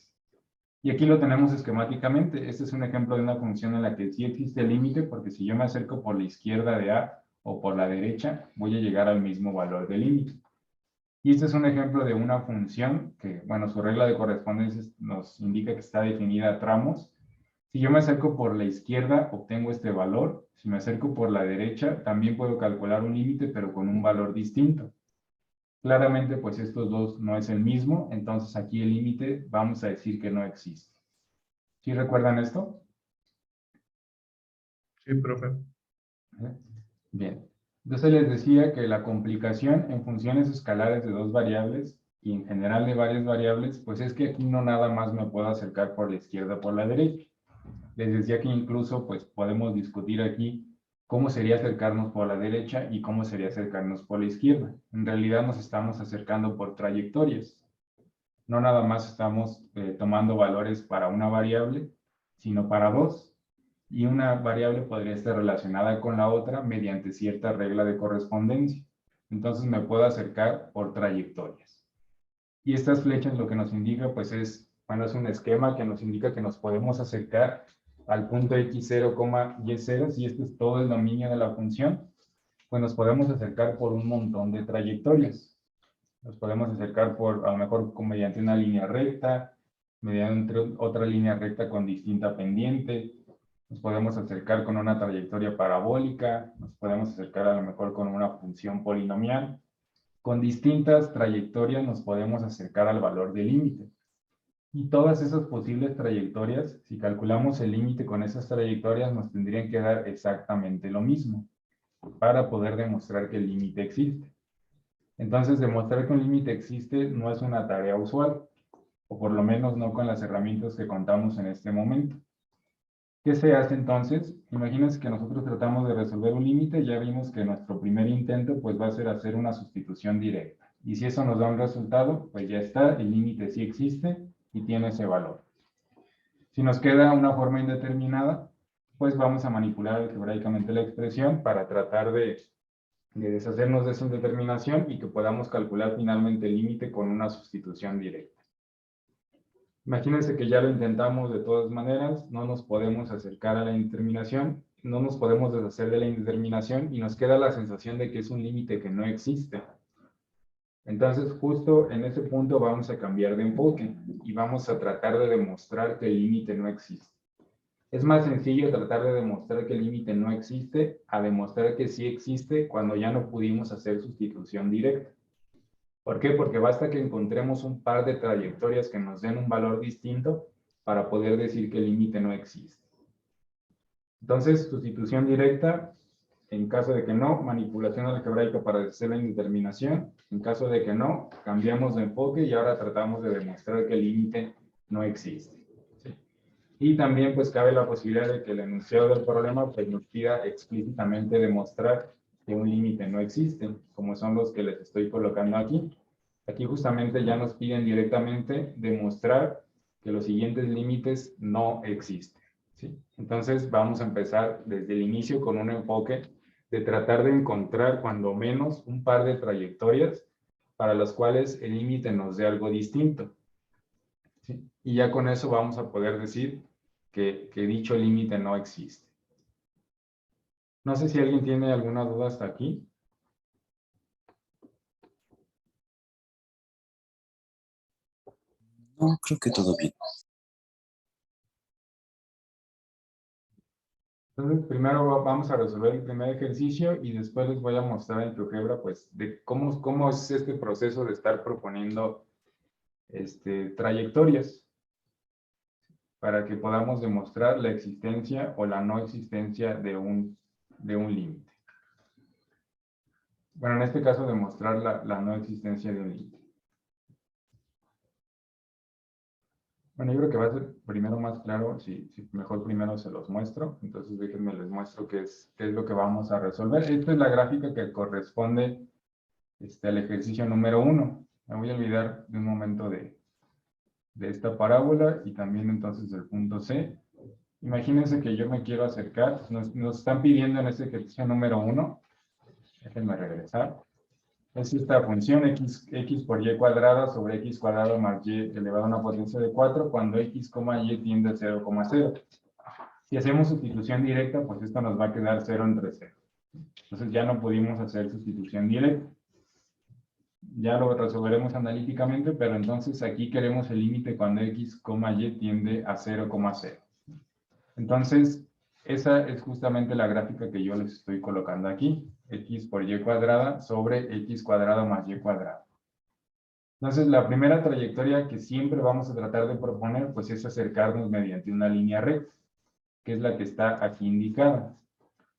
S1: Y aquí lo tenemos esquemáticamente. Este es un ejemplo de una función en la que sí existe límite, porque si yo me acerco por la izquierda de a o por la derecha, voy a llegar al mismo valor de límite. Y este es un ejemplo de una función que, bueno, su regla de correspondencia nos indica que está definida a tramos. Si yo me acerco por la izquierda, obtengo este valor. Si me acerco por la derecha, también puedo calcular un límite, pero con un valor distinto. Claramente, pues estos dos no es el mismo, entonces aquí el límite vamos a decir que no existe. ¿Sí recuerdan esto?
S3: Sí, profe.
S1: Bien. Entonces les decía que la complicación en funciones escalares de dos variables y en general de varias variables, pues es que aquí no nada más me puedo acercar por la izquierda o por la derecha. Les decía que incluso pues podemos discutir aquí cómo sería acercarnos por la derecha y cómo sería acercarnos por la izquierda. En realidad nos estamos acercando por trayectorias. No nada más estamos tomando valores para una variable, sino para dos. Y una variable podría estar relacionada con la otra mediante cierta regla de correspondencia. Entonces me puedo acercar por trayectorias. Y estas flechas lo que nos indica pues es, bueno, es un esquema que nos indica que nos podemos acercar al punto x0, y0, si este es todo el dominio de la función, pues nos podemos acercar por un montón de trayectorias. Nos podemos acercar por, a lo mejor mediante una línea recta, mediante otra línea recta con distinta pendiente. Nos podemos acercar con una trayectoria parabólica, nos podemos acercar a lo mejor con una función polinomial. Con distintas trayectorias nos podemos acercar al valor del límite. Y todas esas posibles trayectorias, si calculamos el límite con esas trayectorias, nos tendrían que dar exactamente lo mismo para poder demostrar que el límite existe. Entonces, demostrar que un límite existe no es una tarea usual, o por lo menos no con las herramientas que contamos en este momento. ¿Qué se hace entonces? Imagínense que nosotros tratamos de resolver un límite, ya vimos que nuestro primer intento pues va a ser hacer una sustitución directa. Y si eso nos da un resultado, pues ya está, el límite sí existe y tiene ese valor. Si nos queda una forma indeterminada, pues vamos a manipular algebraicamente la expresión para tratar de deshacernos de esa indeterminación y que podamos calcular finalmente el límite con una sustitución directa. Imagínense que ya lo intentamos de todas maneras, no nos podemos acercar a la indeterminación, no nos podemos deshacer de la indeterminación y nos queda la sensación de que es un límite que no existe. Entonces, justo en ese punto vamos a cambiar de enfoque y vamos a tratar de demostrar que el límite no existe. Es más sencillo tratar de demostrar que el límite no existe a demostrar que sí existe cuando ya no pudimos hacer sustitución directa. ¿Por qué? Porque basta que encontremos un par de trayectorias que nos den un valor distinto para poder decir que el límite no existe. Entonces, sustitución directa, en caso de que no, manipulación algebraica para deshacer la indeterminación. En caso de que no, cambiamos de enfoque y ahora tratamos de demostrar que el límite no existe. ¿Sí? Y también pues cabe la posibilidad de que el enunciado del problema pues, nos pida explícitamente demostrar que un límite no existe, como son los que les estoy colocando aquí. Aquí justamente ya nos piden directamente demostrar que los siguientes límites no existen. ¿Sí? Entonces vamos a empezar desde el inicio con un enfoque de tratar de encontrar cuando menos un par de trayectorias para las cuales el límite nos dé algo distinto. ¿Sí? Y ya con eso vamos a poder decir que dicho límite no existe. No sé si alguien tiene alguna duda hasta aquí.
S7: No, creo que todo bien.
S1: Entonces, primero vamos a resolver el primer ejercicio y después les voy a mostrar en GeoGebra, pues, de cómo es este proceso de estar proponiendo trayectorias para que podamos demostrar la existencia o la no existencia de un límite. Bueno, en este caso, demostrar la no existencia de un límite. Bueno, yo creo que va a ser primero más claro, si mejor primero se los muestro. Entonces déjenme les muestro qué es lo que vamos a resolver. Esta es la gráfica que corresponde al ejercicio número 1. Me voy a olvidar de un momento de esta parábola y también entonces del punto C. Imagínense que yo me quiero acercar. Nos están pidiendo en este ejercicio número 1. Déjenme regresar. Es esta función x por y cuadrada sobre x cuadrado más y elevado a una potencia de 4 cuando x, y tiende a 0,0. Si hacemos sustitución directa, pues esto nos va a quedar 0 entre 0. Entonces ya no pudimos hacer sustitución directa. Ya lo resolveremos analíticamente, pero entonces aquí queremos el límite cuando x, y tiende a 0,0. Entonces, esa es justamente la gráfica que yo les estoy colocando aquí. X por y cuadrada sobre x cuadrado más y cuadrado. Entonces, la primera trayectoria que siempre vamos a tratar de proponer, pues es acercarnos mediante una línea recta, que es la que está aquí indicada.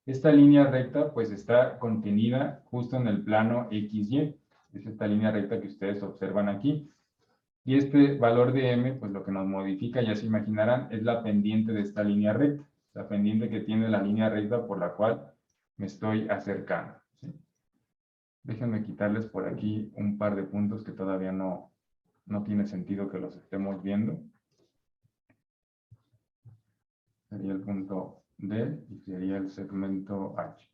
S1: Esta línea recta, pues está contenida justo en el plano XY. Es esta línea recta que ustedes observan aquí. Y este valor de m, pues lo que nos modifica, ya se imaginarán, es la pendiente de esta línea recta. La pendiente que tiene la línea recta por la cual me estoy acercando. ¿Sí? Déjenme quitarles por aquí un par de puntos que todavía no tiene sentido que los estemos viendo. Sería el punto D y sería el segmento H.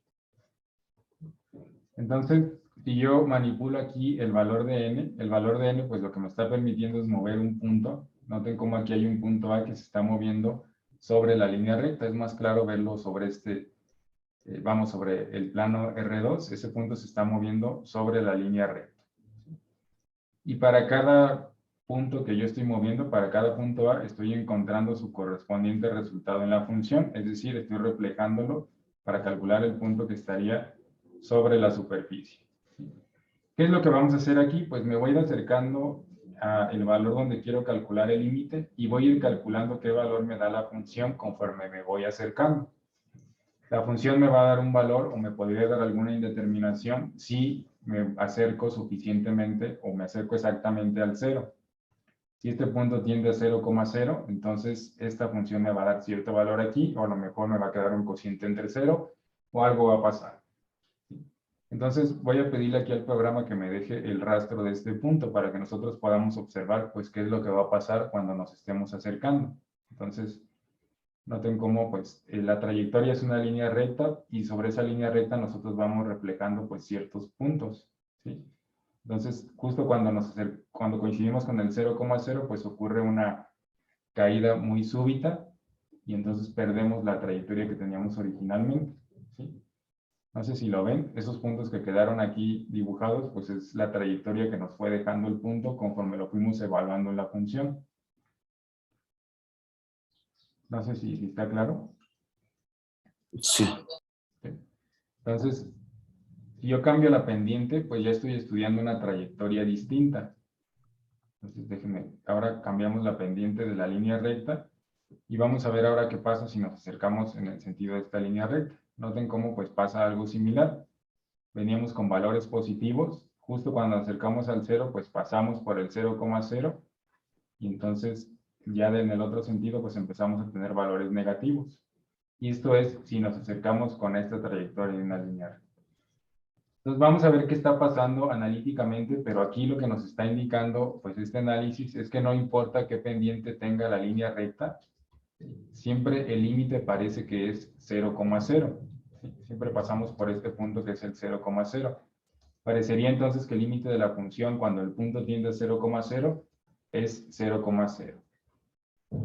S1: Entonces, si yo manipulo aquí el valor de n, pues lo que me está permitiendo es mover un punto. Noten cómo aquí hay un punto A que se está moviendo sobre la línea recta. Es más claro verlo sobre sobre el plano R2. Ese punto se está moviendo sobre la línea recta. Y para cada punto que yo estoy moviendo, para cada punto A, estoy encontrando su correspondiente resultado en la función. Es decir, estoy reflejándolo para calcular el punto que estaría sobre la superficie. ¿Qué es lo que vamos a hacer aquí? Pues me voy a ir acercando el valor donde quiero calcular el límite y voy a ir calculando qué valor me da la función conforme me voy acercando. La función me va a dar un valor o me podría dar alguna indeterminación si me acerco suficientemente o me acerco exactamente al 0. Si este punto tiende a 0,0, entonces esta función me va a dar cierto valor aquí, o a lo mejor me va a quedar un cociente entre 0, o algo va a pasar. Entonces voy a pedirle aquí al programa que me deje el rastro de este punto para que nosotros podamos observar pues qué es lo que va a pasar cuando nos estemos acercando. Entonces, noten cómo pues la trayectoria es una línea recta y sobre esa línea recta nosotros vamos reflejando pues ciertos puntos, ¿sí? Entonces, justo cuando coincidimos con el 0,0, pues ocurre una caída muy súbita y entonces perdemos la trayectoria que teníamos originalmente, ¿sí? No sé si lo ven, esos puntos que quedaron aquí dibujados, pues es la trayectoria que nos fue dejando el punto conforme lo fuimos evaluando en la función. No sé si está claro.
S7: Sí.
S1: Entonces, si yo cambio la pendiente, pues ya estoy estudiando una trayectoria distinta. Entonces, déjenme, ahora cambiamos la pendiente de la línea recta y vamos a ver ahora qué pasa si nos acercamos en el sentido de esta línea recta. Noten cómo pues pasa algo similar. Veníamos con valores positivos, justo cuando nos acercamos al 0, pues pasamos por el 0,0 y entonces ya en el otro sentido pues empezamos a tener valores negativos. Y esto es si nos acercamos con esta trayectoria de una línea recta. Entonces vamos a ver qué está pasando analíticamente, pero aquí lo que nos está indicando pues este análisis es que no importa qué pendiente tenga la línea recta, siempre el límite parece que es 0,0. Siempre pasamos por este punto que es el 0,0. Parecería entonces que el límite de la función cuando el punto tiende a 0,0 es 0,0.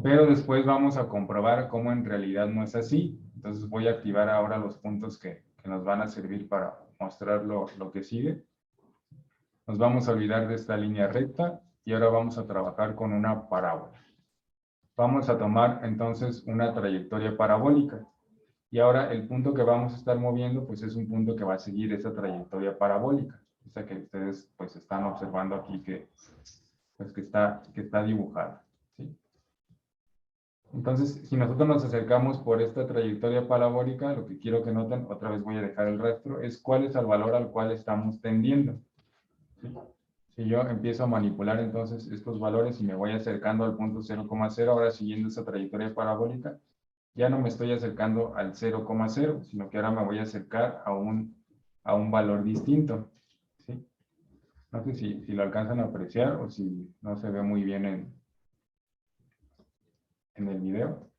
S1: Pero después vamos a comprobar cómo en realidad no es así. Entonces voy a activar ahora los puntos que nos van a servir para mostrar lo que sigue. Nos vamos a olvidar de esta línea recta y ahora vamos a trabajar con una parábola. Vamos a tomar entonces una trayectoria parabólica. Y ahora el punto que vamos a estar moviendo, pues es un punto que va a seguir esa trayectoria parabólica. Esa que ustedes pues están observando aquí que está dibujada, ¿sí? Entonces, si nosotros nos acercamos por esta trayectoria parabólica, lo que quiero que noten, otra vez voy a dejar el rastro, es cuál es el valor al cual estamos tendiendo, ¿sí? Si yo empiezo a manipular entonces estos valores y me voy acercando al punto 0,0, ahora siguiendo esa trayectoria parabólica, ya no me estoy acercando al 0,0, sino que ahora me voy a acercar a un valor distinto, ¿sí? No sé si lo alcanzan a apreciar o si no se ve muy bien en el video.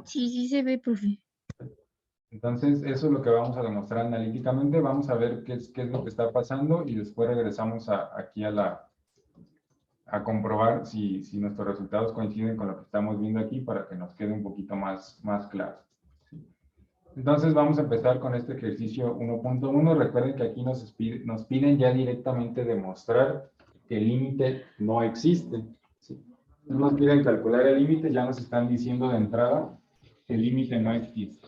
S2: Sí se ve, profe.
S1: Entonces, eso es lo que vamos a demostrar analíticamente. Vamos a ver qué es lo que está pasando y después regresamos aquí a comprobar si nuestros resultados coinciden con lo que estamos viendo aquí para que nos quede un poquito más claro. Entonces, vamos a empezar con este ejercicio 1.1. Recuerden que aquí nos piden ya directamente demostrar que el límite no existe, ¿sí? No nos piden calcular el límite, ya nos están diciendo de entrada que el límite no existe.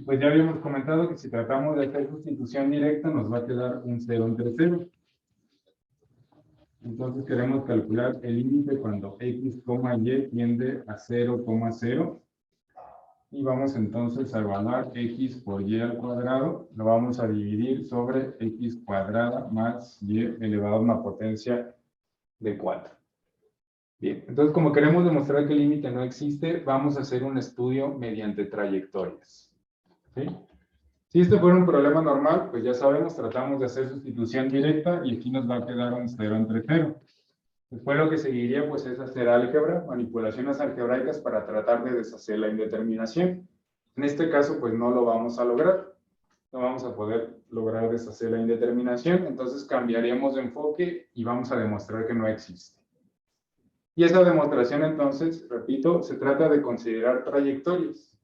S1: Pues ya habíamos comentado que si tratamos de hacer sustitución directa nos va a quedar un 0 entre 0. Entonces queremos calcular el límite cuando x, y tiende a 0,0. Y vamos entonces a evaluar x por y al cuadrado. Lo vamos a dividir sobre x cuadrada más y elevado a una potencia de 4. Bien, entonces como queremos demostrar que el límite no existe, vamos a hacer un estudio mediante trayectorias, ¿sí? Si este fuera un problema normal, pues ya sabemos, tratamos de hacer sustitución directa y aquí nos va a quedar un 0 entre 0. Después lo que seguiría pues es hacer álgebra, manipulaciones algebraicas para tratar de deshacer la indeterminación. En este caso pues no lo vamos a lograr. No vamos a poder lograr deshacer la indeterminación, entonces cambiaríamos de enfoque y vamos a demostrar que no existe. Y esa demostración entonces, repito, se trata de considerar trayectorias.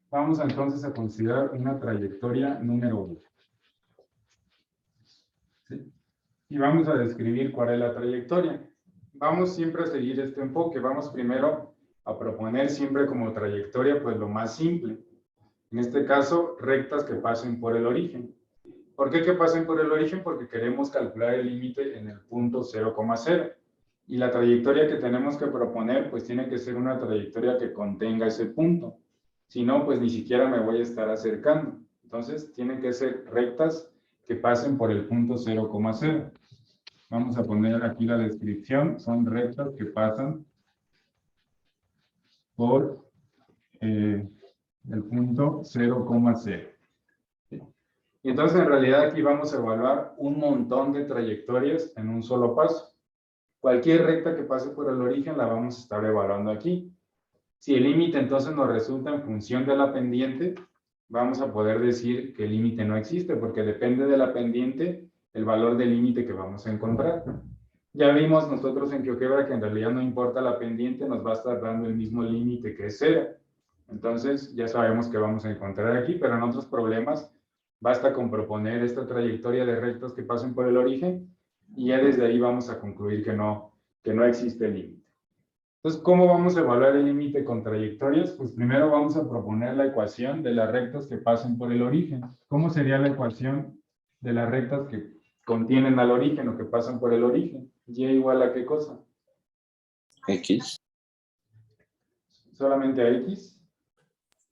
S1: Vamos entonces a considerar una trayectoria número 1. ¿Sí? Y vamos a describir cuál es la trayectoria. Vamos siempre a seguir este enfoque. Vamos primero a proponer siempre como trayectoria pues lo más simple. En este caso, rectas que pasen por el origen. ¿Por qué que pasen por el origen? Porque queremos calcular el límite en el punto 0,0. Y la trayectoria que tenemos que proponer, pues tiene que ser una trayectoria que contenga ese punto. Si no, pues ni siquiera me voy a estar acercando. Entonces, tienen que ser rectas que pasen por el punto 0,0. Vamos a poner aquí la descripción. Son rectas que pasan por el punto 0,0. Y entonces, en realidad, aquí vamos a evaluar un montón de trayectorias en un solo paso. Cualquier recta que pase por el origen la vamos a estar evaluando aquí. Si el límite entonces nos resulta en función de la pendiente, vamos a poder decir que el límite no existe, porque depende de la pendiente el valor del límite que vamos a encontrar. Ya vimos nosotros en GeoGebra que en realidad no importa la pendiente, nos va a estar dando el mismo límite que es 0. Entonces ya sabemos que vamos a encontrar aquí, pero en otros problemas basta con proponer esta trayectoria de rectas que pasen por el origen y ya desde ahí vamos a concluir que no existe límite. Entonces, ¿cómo vamos a evaluar el límite con trayectorias? Pues primero vamos a proponer la ecuación de las rectas que pasen por el origen. ¿Cómo sería la ecuación de las rectas que contienen al origen o que pasan por el origen? ¿Y igual a qué cosa?
S7: X.
S1: ¿Solamente a X?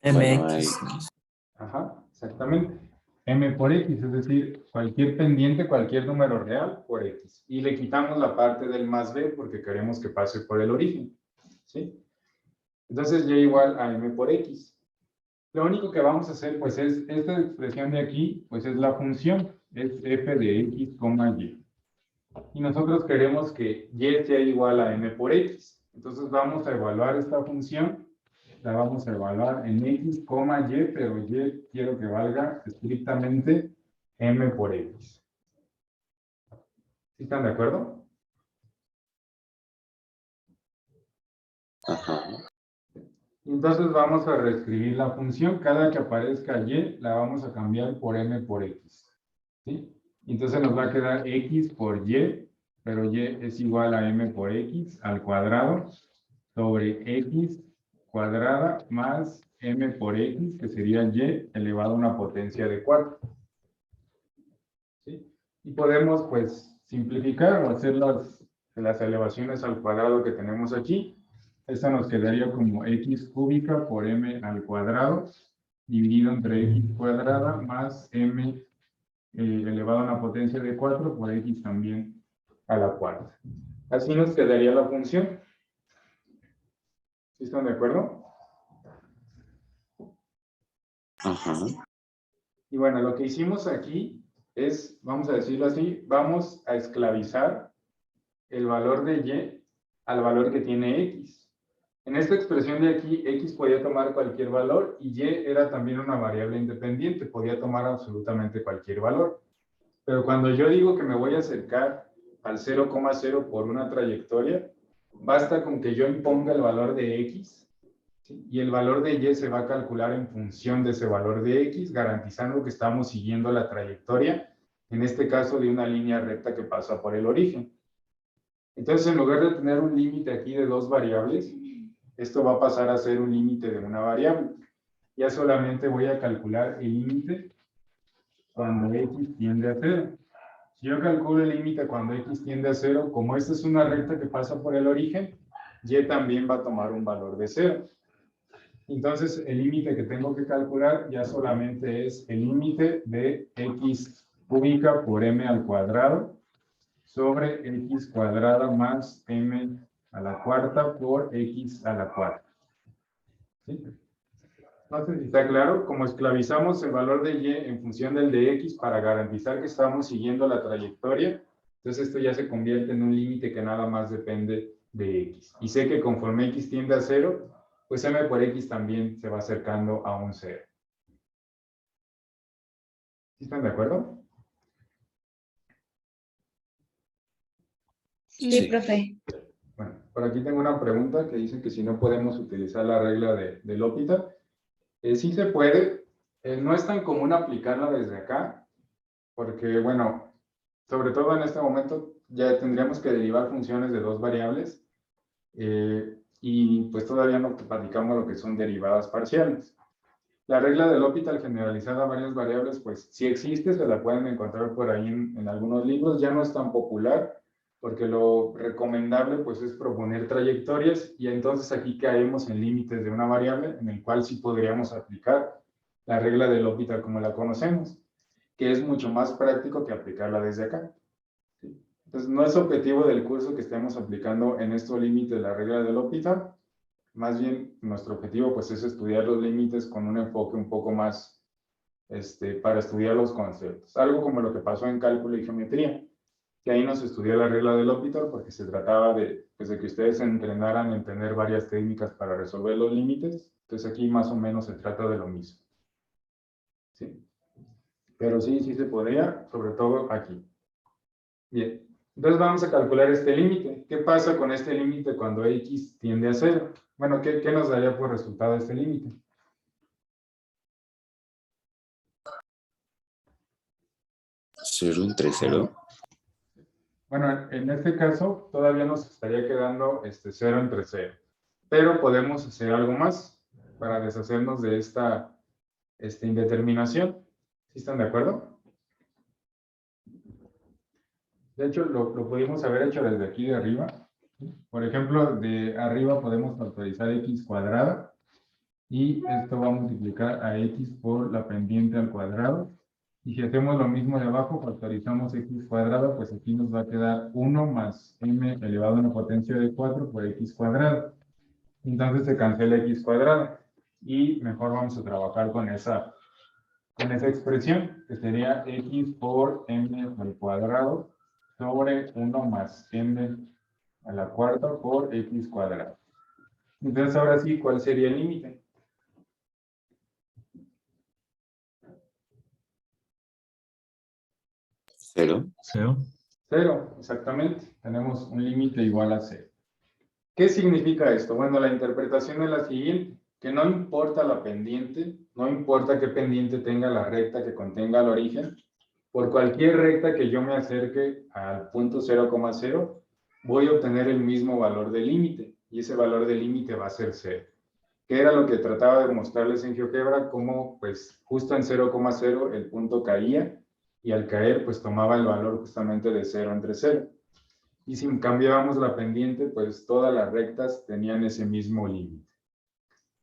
S7: Bueno, a
S5: MX.
S7: X.
S1: Ajá, exactamente. M por X, es decir, cualquier pendiente, cualquier número real por X. Y le quitamos la parte del más B porque queremos que pase por el origen. ¿Sí? Entonces, Y igual a M por X. Lo único que vamos a hacer, pues, es esta expresión de aquí, pues, es la función. Es f de X, Y. Y nosotros queremos que Y sea igual a M por X. Entonces, vamos a evaluar esta función. La vamos a evaluar en X, Y, pero Y quiero que valga estrictamente M por X. ¿Sí están de acuerdo?
S7: Ajá.
S1: Entonces vamos a reescribir la función. Cada que aparezca Y, la vamos a cambiar por M por X. ¿Sí? Entonces nos va a quedar X por Y, pero Y es igual a M por X al cuadrado sobre X cuadrada más M por X, que sería Y elevado a una potencia de 4. ¿Sí? Y podemos, pues, simplificar o hacer las elevaciones al cuadrado que tenemos aquí. Esta nos quedaría como X cúbica por M al cuadrado, dividido entre X cuadrada más M elevado a una potencia de 4 por X también a la cuarta. Así nos quedaría la función. ¿Sí están de acuerdo?
S7: Ajá.
S1: Y bueno, lo que hicimos aquí es, vamos a decirlo así, vamos a esclavizar el valor de Y al valor que tiene X. En esta expresión de aquí, X podía tomar cualquier valor y Y era también una variable independiente, podía tomar absolutamente cualquier valor. Pero cuando yo digo que me voy a acercar al 0,0 por una trayectoria, basta con que yo imponga el valor de X, ¿sí? Y el valor de Y se va a calcular en función de ese valor de X, garantizando que estamos siguiendo la trayectoria, en este caso de una línea recta que pasa por el origen. Entonces, en lugar de tener un límite aquí de dos variables, esto va a pasar a ser un límite de una variable. Ya solamente voy a calcular el límite cuando X tiende a 0. Si yo calculo el límite cuando X tiende a 0, como esta es una recta que pasa por el origen, Y también va a tomar un valor de 0. Entonces, el límite que tengo que calcular ya solamente es el límite de X cúbica por M al cuadrado sobre X cuadrada más M a la cuarta por X a la cuarta. ¿Sí? No sé si está claro. Como esclavizamos el valor de Y en función del de X para garantizar que estamos siguiendo la trayectoria, entonces esto ya se convierte en un límite que nada más depende de X. Y sé que conforme X tiende a 0, pues M por X también se va acercando a un 0. ¿Sí están de acuerdo?
S2: Sí, profe.
S1: Bueno, por aquí tengo una pregunta que dice que si no podemos utilizar la regla de L'Hopital. Sí se puede. No es tan común aplicarla desde acá, porque, bueno, sobre todo en este momento ya tendríamos que derivar funciones de dos variables y pues todavía no platicamos lo que son derivadas parciales. La regla del L'Hopital generalizada a varias variables, pues sí existe, se la pueden encontrar por ahí en algunos libros, ya no es tan popular, porque lo recomendable pues es proponer trayectorias y entonces aquí caemos en límites de una variable en el cual sí podríamos aplicar la regla del L'Hopital como la conocemos, que es mucho más práctico que aplicarla desde acá. ¿Sí? Entonces no es objetivo del curso que estemos aplicando en estos límites la regla del L'Hopital, más bien nuestro objetivo pues es estudiar los límites con un enfoque un poco más para estudiar los conceptos, algo como lo que pasó en cálculo y geometría, que ahí nos estudió la regla del L'Hopital porque se trataba pues de que ustedes se entrenaran en tener varias técnicas para resolver los límites. Entonces aquí más o menos se trata de lo mismo. ¿Sí? Pero sí se podría, sobre todo aquí. Bien, entonces vamos a calcular este límite. ¿Qué pasa con este límite cuando x tiende a 0? Bueno, ¿qué nos daría por resultado este límite?
S7: ¿0 entre 0?
S1: Bueno, en este caso todavía nos estaría quedando 0 entre 0. Pero podemos hacer algo más para deshacernos de esta indeterminación. ¿Sí están de acuerdo? De hecho, lo pudimos haber hecho desde aquí de arriba. Por ejemplo, de arriba podemos factorizar x cuadrada. Y esto va a multiplicar a x por la pendiente al cuadrado. Y si hacemos lo mismo de abajo, factorizamos x cuadrada, pues aquí nos va a quedar 1 más m elevado a una potencia de 4 por x cuadrado. Entonces se cancela x cuadrada. Y mejor vamos a trabajar con esa expresión, que sería x por m al cuadrado sobre 1 más m a la cuarta por x cuadrado. Entonces ahora sí, ¿cuál sería el límite?
S7: ¿0?
S3: 0.
S1: 0, exactamente. Tenemos un límite igual a 0. ¿Qué significa esto? Bueno, la interpretación es la siguiente, que no importa la pendiente, no importa qué pendiente tenga la recta que contenga el origen, por cualquier recta que yo me acerque al punto 0,0, voy a obtener el mismo valor de límite, y ese valor de límite va a ser 0. ¿Qué era lo que trataba de mostrarles en GeoGebra? Cómo, pues, justo en 0,0 el punto caía, y al caer, pues, tomaba el valor justamente de 0 entre 0. Y si cambiábamos la pendiente, pues todas las rectas tenían ese mismo límite.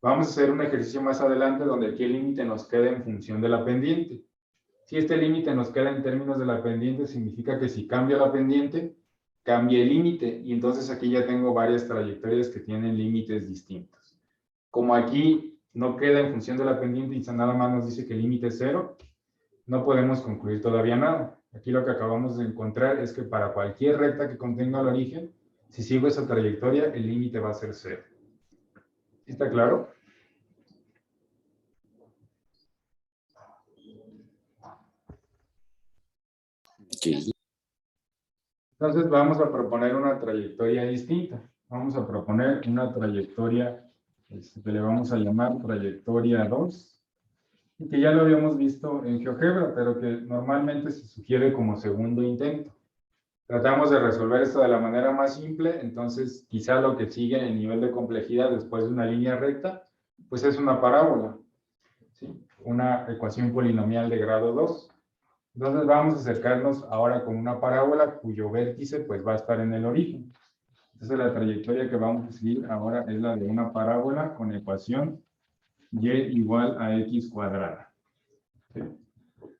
S1: Vamos a hacer un ejercicio más adelante donde aquí el límite nos queda en función de la pendiente. Si este límite nos queda en términos de la pendiente, significa que si cambio la pendiente, cambia el límite. Y entonces aquí ya tengo varias trayectorias que tienen límites distintos. Como aquí no queda en función de la pendiente y nada más nos dice que el límite es 0, no podemos concluir todavía nada. Aquí lo que acabamos de encontrar es que para cualquier recta que contenga el origen, si sigo esa trayectoria, el límite va a ser 0. ¿Está claro?
S7: Sí.
S1: Entonces vamos a proponer una trayectoria distinta. Vamos a proponer una trayectoria que le vamos a llamar trayectoria 2. Que ya lo habíamos visto en GeoGebra, pero que normalmente se sugiere como segundo intento. Tratamos de resolver esto de la manera más simple, entonces quizá lo que sigue en el nivel de complejidad después de una línea recta, pues es una parábola, ¿sí? Una ecuación polinomial de grado 2. Entonces vamos a acercarnos ahora con una parábola cuyo vértice pues va a estar en el origen. Entonces la trayectoria que vamos a seguir ahora es la de una parábola con ecuación y igual a x cuadrada. ¿Sí?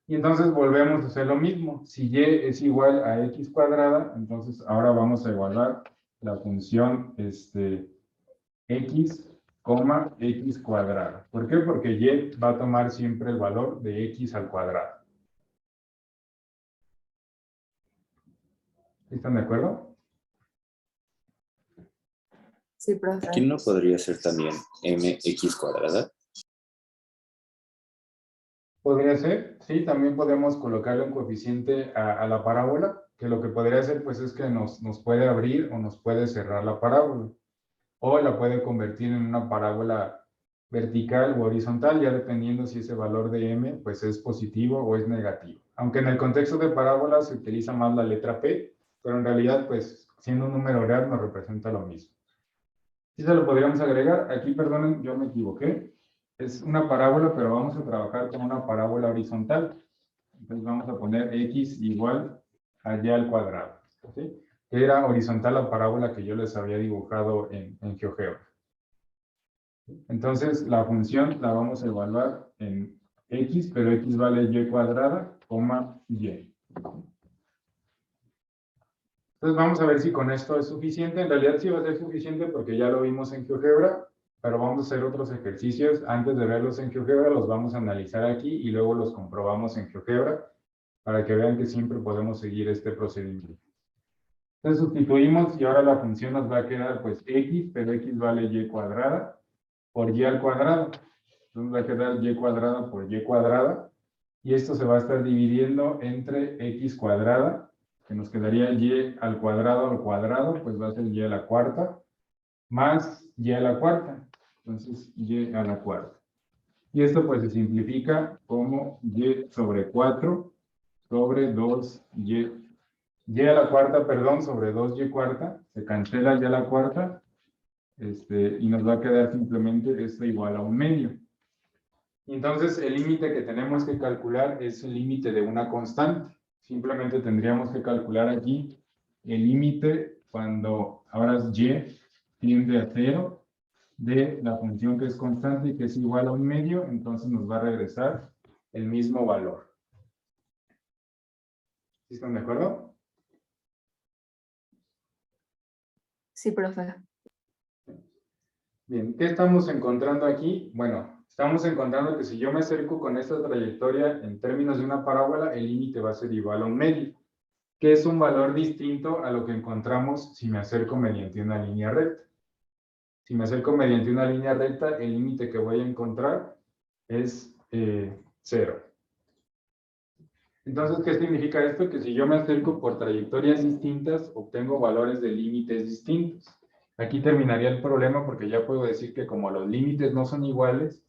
S1: Y entonces volvemos a hacer lo mismo. Si y es igual a x cuadrada, entonces ahora vamos a evaluar la función x, x cuadrada. ¿Por qué? Porque y va a tomar siempre el valor de x al cuadrado. ¿Están de acuerdo?
S8: Sí, profe.
S7: ¿Aquí no podría ser también mx cuadrada?
S1: Podría ser, sí, también podemos colocarle un coeficiente a la parábola, que lo que podría hacer pues es que nos puede abrir o nos puede cerrar la parábola, o la puede convertir en una parábola vertical o horizontal, ya dependiendo si ese valor de m pues es positivo o es negativo. Aunque en el contexto de parábola se utiliza más la letra p, pero en realidad pues siendo un número real nos representa lo mismo. Si se lo podríamos agregar, aquí perdonen, yo me equivoqué. es una parábola, pero vamos a trabajar con una parábola horizontal. Entonces vamos a poner x igual a y al cuadrado. ¿Sí? Era horizontal la parábola que yo les había dibujado en GeoGebra. Entonces la función la vamos a evaluar en x, pero x vale y cuadrada, coma y. Entonces vamos a ver si con esto es suficiente. En realidad sí va a ser suficiente porque ya lo vimos en GeoGebra, pero vamos a hacer otros ejercicios. Antes de verlos en GeoGebra los vamos a analizar aquí y luego los comprobamos en GeoGebra para que vean que siempre podemos seguir este procedimiento. Entonces sustituimos y ahora la función nos va a quedar pues x, pero x vale y cuadrada por y al cuadrado. Entonces va a quedar y cuadrada por y cuadrada y esto se va a estar dividiendo entre x cuadrada, que nos quedaría y al cuadrado, pues va a ser y a la cuarta, más y a la cuarta. Entonces, y a la cuarta. Y esto pues se simplifica como y sobre 4 sobre 2y. Y a la cuarta, perdón, sobre 2y cuarta. Se cancela y a la cuarta. Y nos va a quedar simplemente esto igual a 1/2. Entonces, el límite que tenemos que calcular es el límite de una constante. Simplemente tendríamos que calcular aquí el límite cuando ahora y tiende a 0 de la función que es constante y que es igual a 1/2, entonces nos va a regresar el mismo valor. ¿Sí están de acuerdo?
S8: Sí, profe.
S1: Bien, ¿qué estamos encontrando aquí? Bueno, estamos encontrando que si yo me acerco con esta trayectoria en términos de una parábola, el límite va a ser igual a 1/2, que es un valor distinto a lo que encontramos si me acerco mediante una línea recta. Si me acerco mediante una línea recta, el límite que voy a encontrar es 0. Entonces, ¿qué significa esto? Que si yo me acerco por trayectorias distintas, obtengo valores de límites distintos. Aquí terminaría el problema porque ya puedo decir que como los límites no son iguales,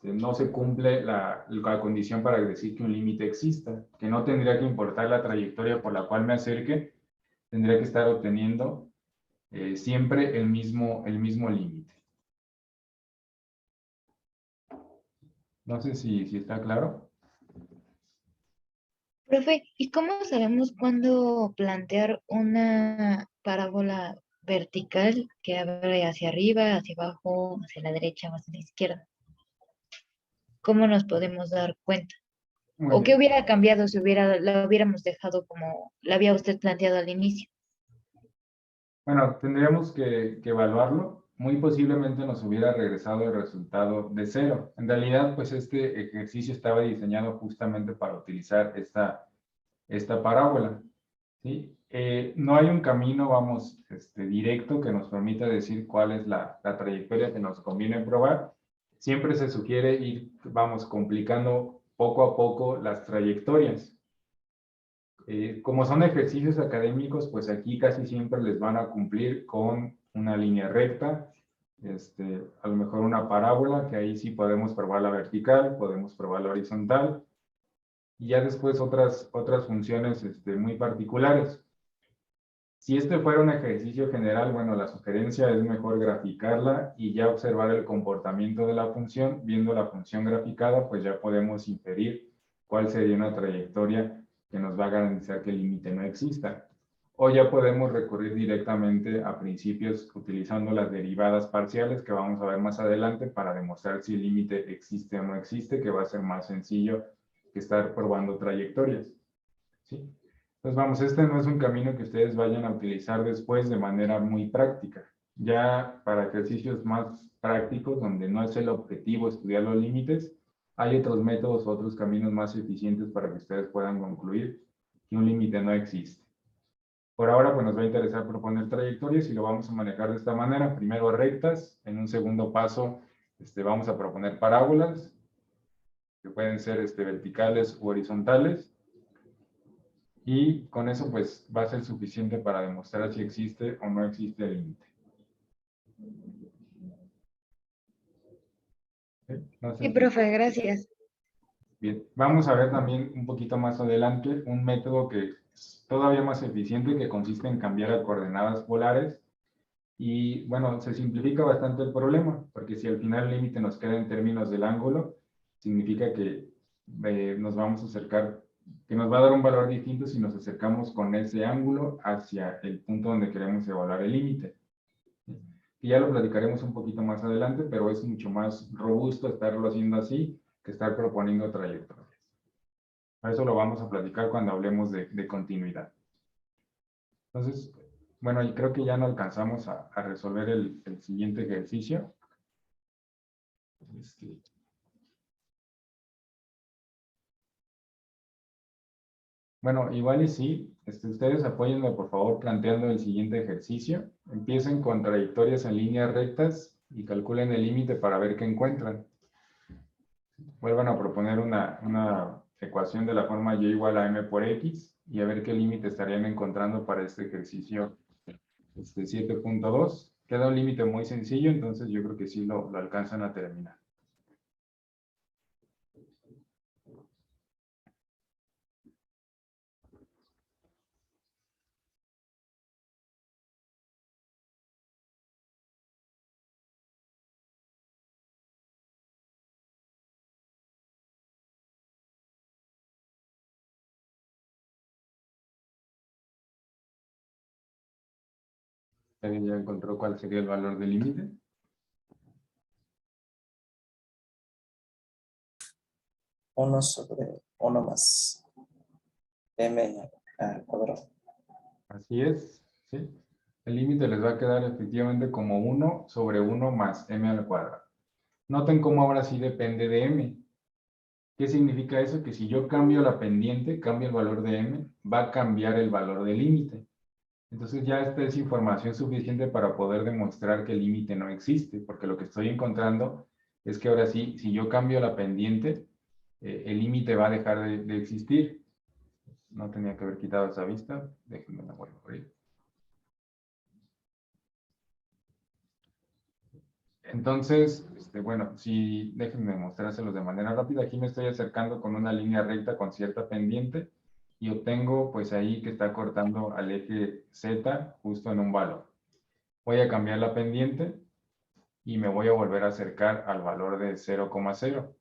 S1: no se cumple la condición para decir que un límite exista, que no tendría que importar la trayectoria por la cual me acerque, tendría que estar obteniendo siempre el mismo límite. No sé si está claro.
S2: Profe, ¿y cómo sabemos cuándo plantear una parábola vertical que abre hacia arriba, hacia abajo, hacia la derecha o hacia la izquierda? ¿Cómo nos podemos dar cuenta?
S1: Muy
S2: ¿O qué
S1: bien.
S2: hubiera cambiado si la hubiéramos dejado como la había usted planteado al inicio?
S1: Bueno, tendríamos que evaluarlo. Muy posiblemente nos hubiera regresado el resultado de 0. En realidad, pues este ejercicio estaba diseñado justamente para utilizar esta parábola. ¿Sí? No hay un camino, vamos, directo que nos permita decir cuál es la trayectoria que nos conviene probar. Siempre se sugiere ir, vamos, complicando poco a poco las trayectorias. Como son ejercicios académicos, pues aquí casi siempre les van a cumplir con una línea recta, a lo mejor una parábola, que ahí sí podemos probar la vertical, podemos probar la horizontal, y ya después otras funciones muy particulares. Si este fuera un ejercicio general, bueno, la sugerencia es mejor graficarla y ya observar el comportamiento de la función. Viendo la función graficada, pues ya podemos inferir cuál sería una trayectoria que nos va a garantizar que el límite no exista. O ya podemos recurrir directamente a principios utilizando las derivadas parciales que vamos a ver más adelante para demostrar si el límite existe o no existe, que va a ser más sencillo que estar probando trayectorias. ¿Sí? Entonces, vamos, este no es un camino que ustedes vayan a utilizar después de manera muy práctica. Ya para ejercicios más prácticos, donde no es el objetivo estudiar los límites, hay otros métodos, otros caminos más eficientes para que ustedes puedan concluir que un límite no existe. Por ahora, pues nos va a interesar proponer trayectorias y lo vamos a manejar de esta manera. Primero rectas, en un segundo paso vamos a proponer parábolas, que pueden ser verticales u horizontales. Y con eso pues va a ser suficiente para demostrar si existe o no existe el límite. No sé
S2: Sí,
S1: si-
S2: profe, gracias.
S1: Bien, vamos a ver también un poquito más adelante un método que es todavía más eficiente, que consiste en cambiar a coordenadas polares Y bueno, se simplifica bastante el problema, porque si al final el límite nos queda en términos del ángulo, significa que nos vamos a acercar, que nos va a dar un valor distinto si nos acercamos con ese ángulo hacia el punto donde queremos evaluar el límite. Y ya lo platicaremos un poquito más adelante, pero es mucho más robusto estarlo haciendo así que estar proponiendo trayectorias. Por eso lo vamos a platicar cuando hablemos de continuidad. Entonces, bueno, y creo que ya no alcanzamos a resolver el siguiente ejercicio. Bueno, igual y sí, ustedes apóyenme por favor planteando el siguiente ejercicio. Empiecen con trayectorias en líneas rectas y calculen el límite para ver qué encuentran. Vuelvan a proponer una ecuación de la forma y igual a m por x y a ver qué límite estarían encontrando para este ejercicio 7.2. Queda un límite muy sencillo, entonces yo creo que sí lo alcanzan a terminar. ¿Alguien ya encontró cuál sería el valor del límite?
S9: Uno sobre 1 más m al cuadrado.
S1: Así es, ¿sí? El límite les va a quedar efectivamente como 1 sobre 1 más m al cuadrado. Noten cómo ahora sí depende de m. ¿Qué significa eso? Que si yo cambio la pendiente, cambio el valor de m, va a cambiar el valor del límite. Entonces ya esta es información suficiente para poder demostrar que el límite no existe, porque lo que estoy encontrando es que ahora sí, si yo cambio la pendiente, el límite va a dejar de existir. No tenía que haber quitado esa vista. Déjenme la vuelvo a abrir. Entonces, bueno, si déjenme mostrárselos de manera rápida. Aquí me estoy acercando con una línea recta con cierta pendiente y obtengo pues ahí que está cortando al eje Z justo en un valor. Voy a cambiar la pendiente y me voy a volver a acercar al valor de 0,0.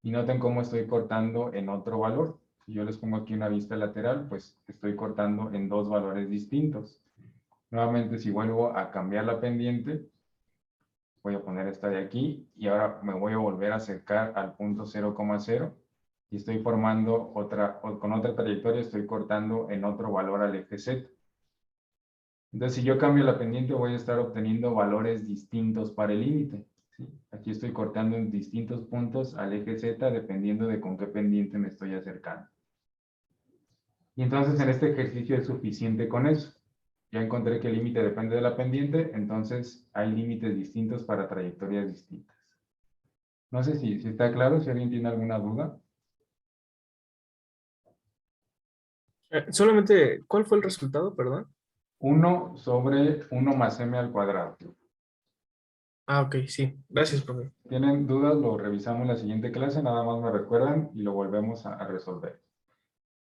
S1: Y noten cómo estoy cortando en otro valor. Si yo les pongo aquí una vista lateral, pues estoy cortando en dos valores distintos. Nuevamente, si vuelvo a cambiar la pendiente, voy a poner esta de aquí y ahora me voy a volver a acercar al punto 0,0 y estoy formando con otra trayectoria, estoy cortando en otro valor al eje Z. Entonces, si yo cambio la pendiente, voy a estar obteniendo valores distintos para el límite, ¿sí? Aquí estoy cortando en distintos puntos al eje Z dependiendo de con qué pendiente me estoy acercando. Y entonces en este ejercicio es suficiente con eso. Ya encontré que el límite depende de la pendiente, entonces hay límites distintos para trayectorias distintas. No sé si está claro, si alguien tiene alguna duda.
S6: Solamente, ¿cuál fue el resultado? Perdón.
S1: 1 sobre 1 más m al cuadrado.
S6: Ah, ok, sí. Gracias, profe.
S1: ¿Tienen dudas? Lo revisamos en la siguiente clase, nada más me recuerdan y lo volvemos a resolver.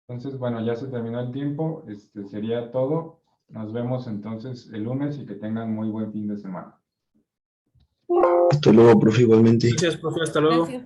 S1: Entonces, bueno, ya se terminó el tiempo, sería todo. Nos vemos entonces el lunes y que tengan muy buen fin de semana.
S7: Hasta luego, profe, igualmente.
S6: Gracias, profe. Hasta luego.
S8: Gracias.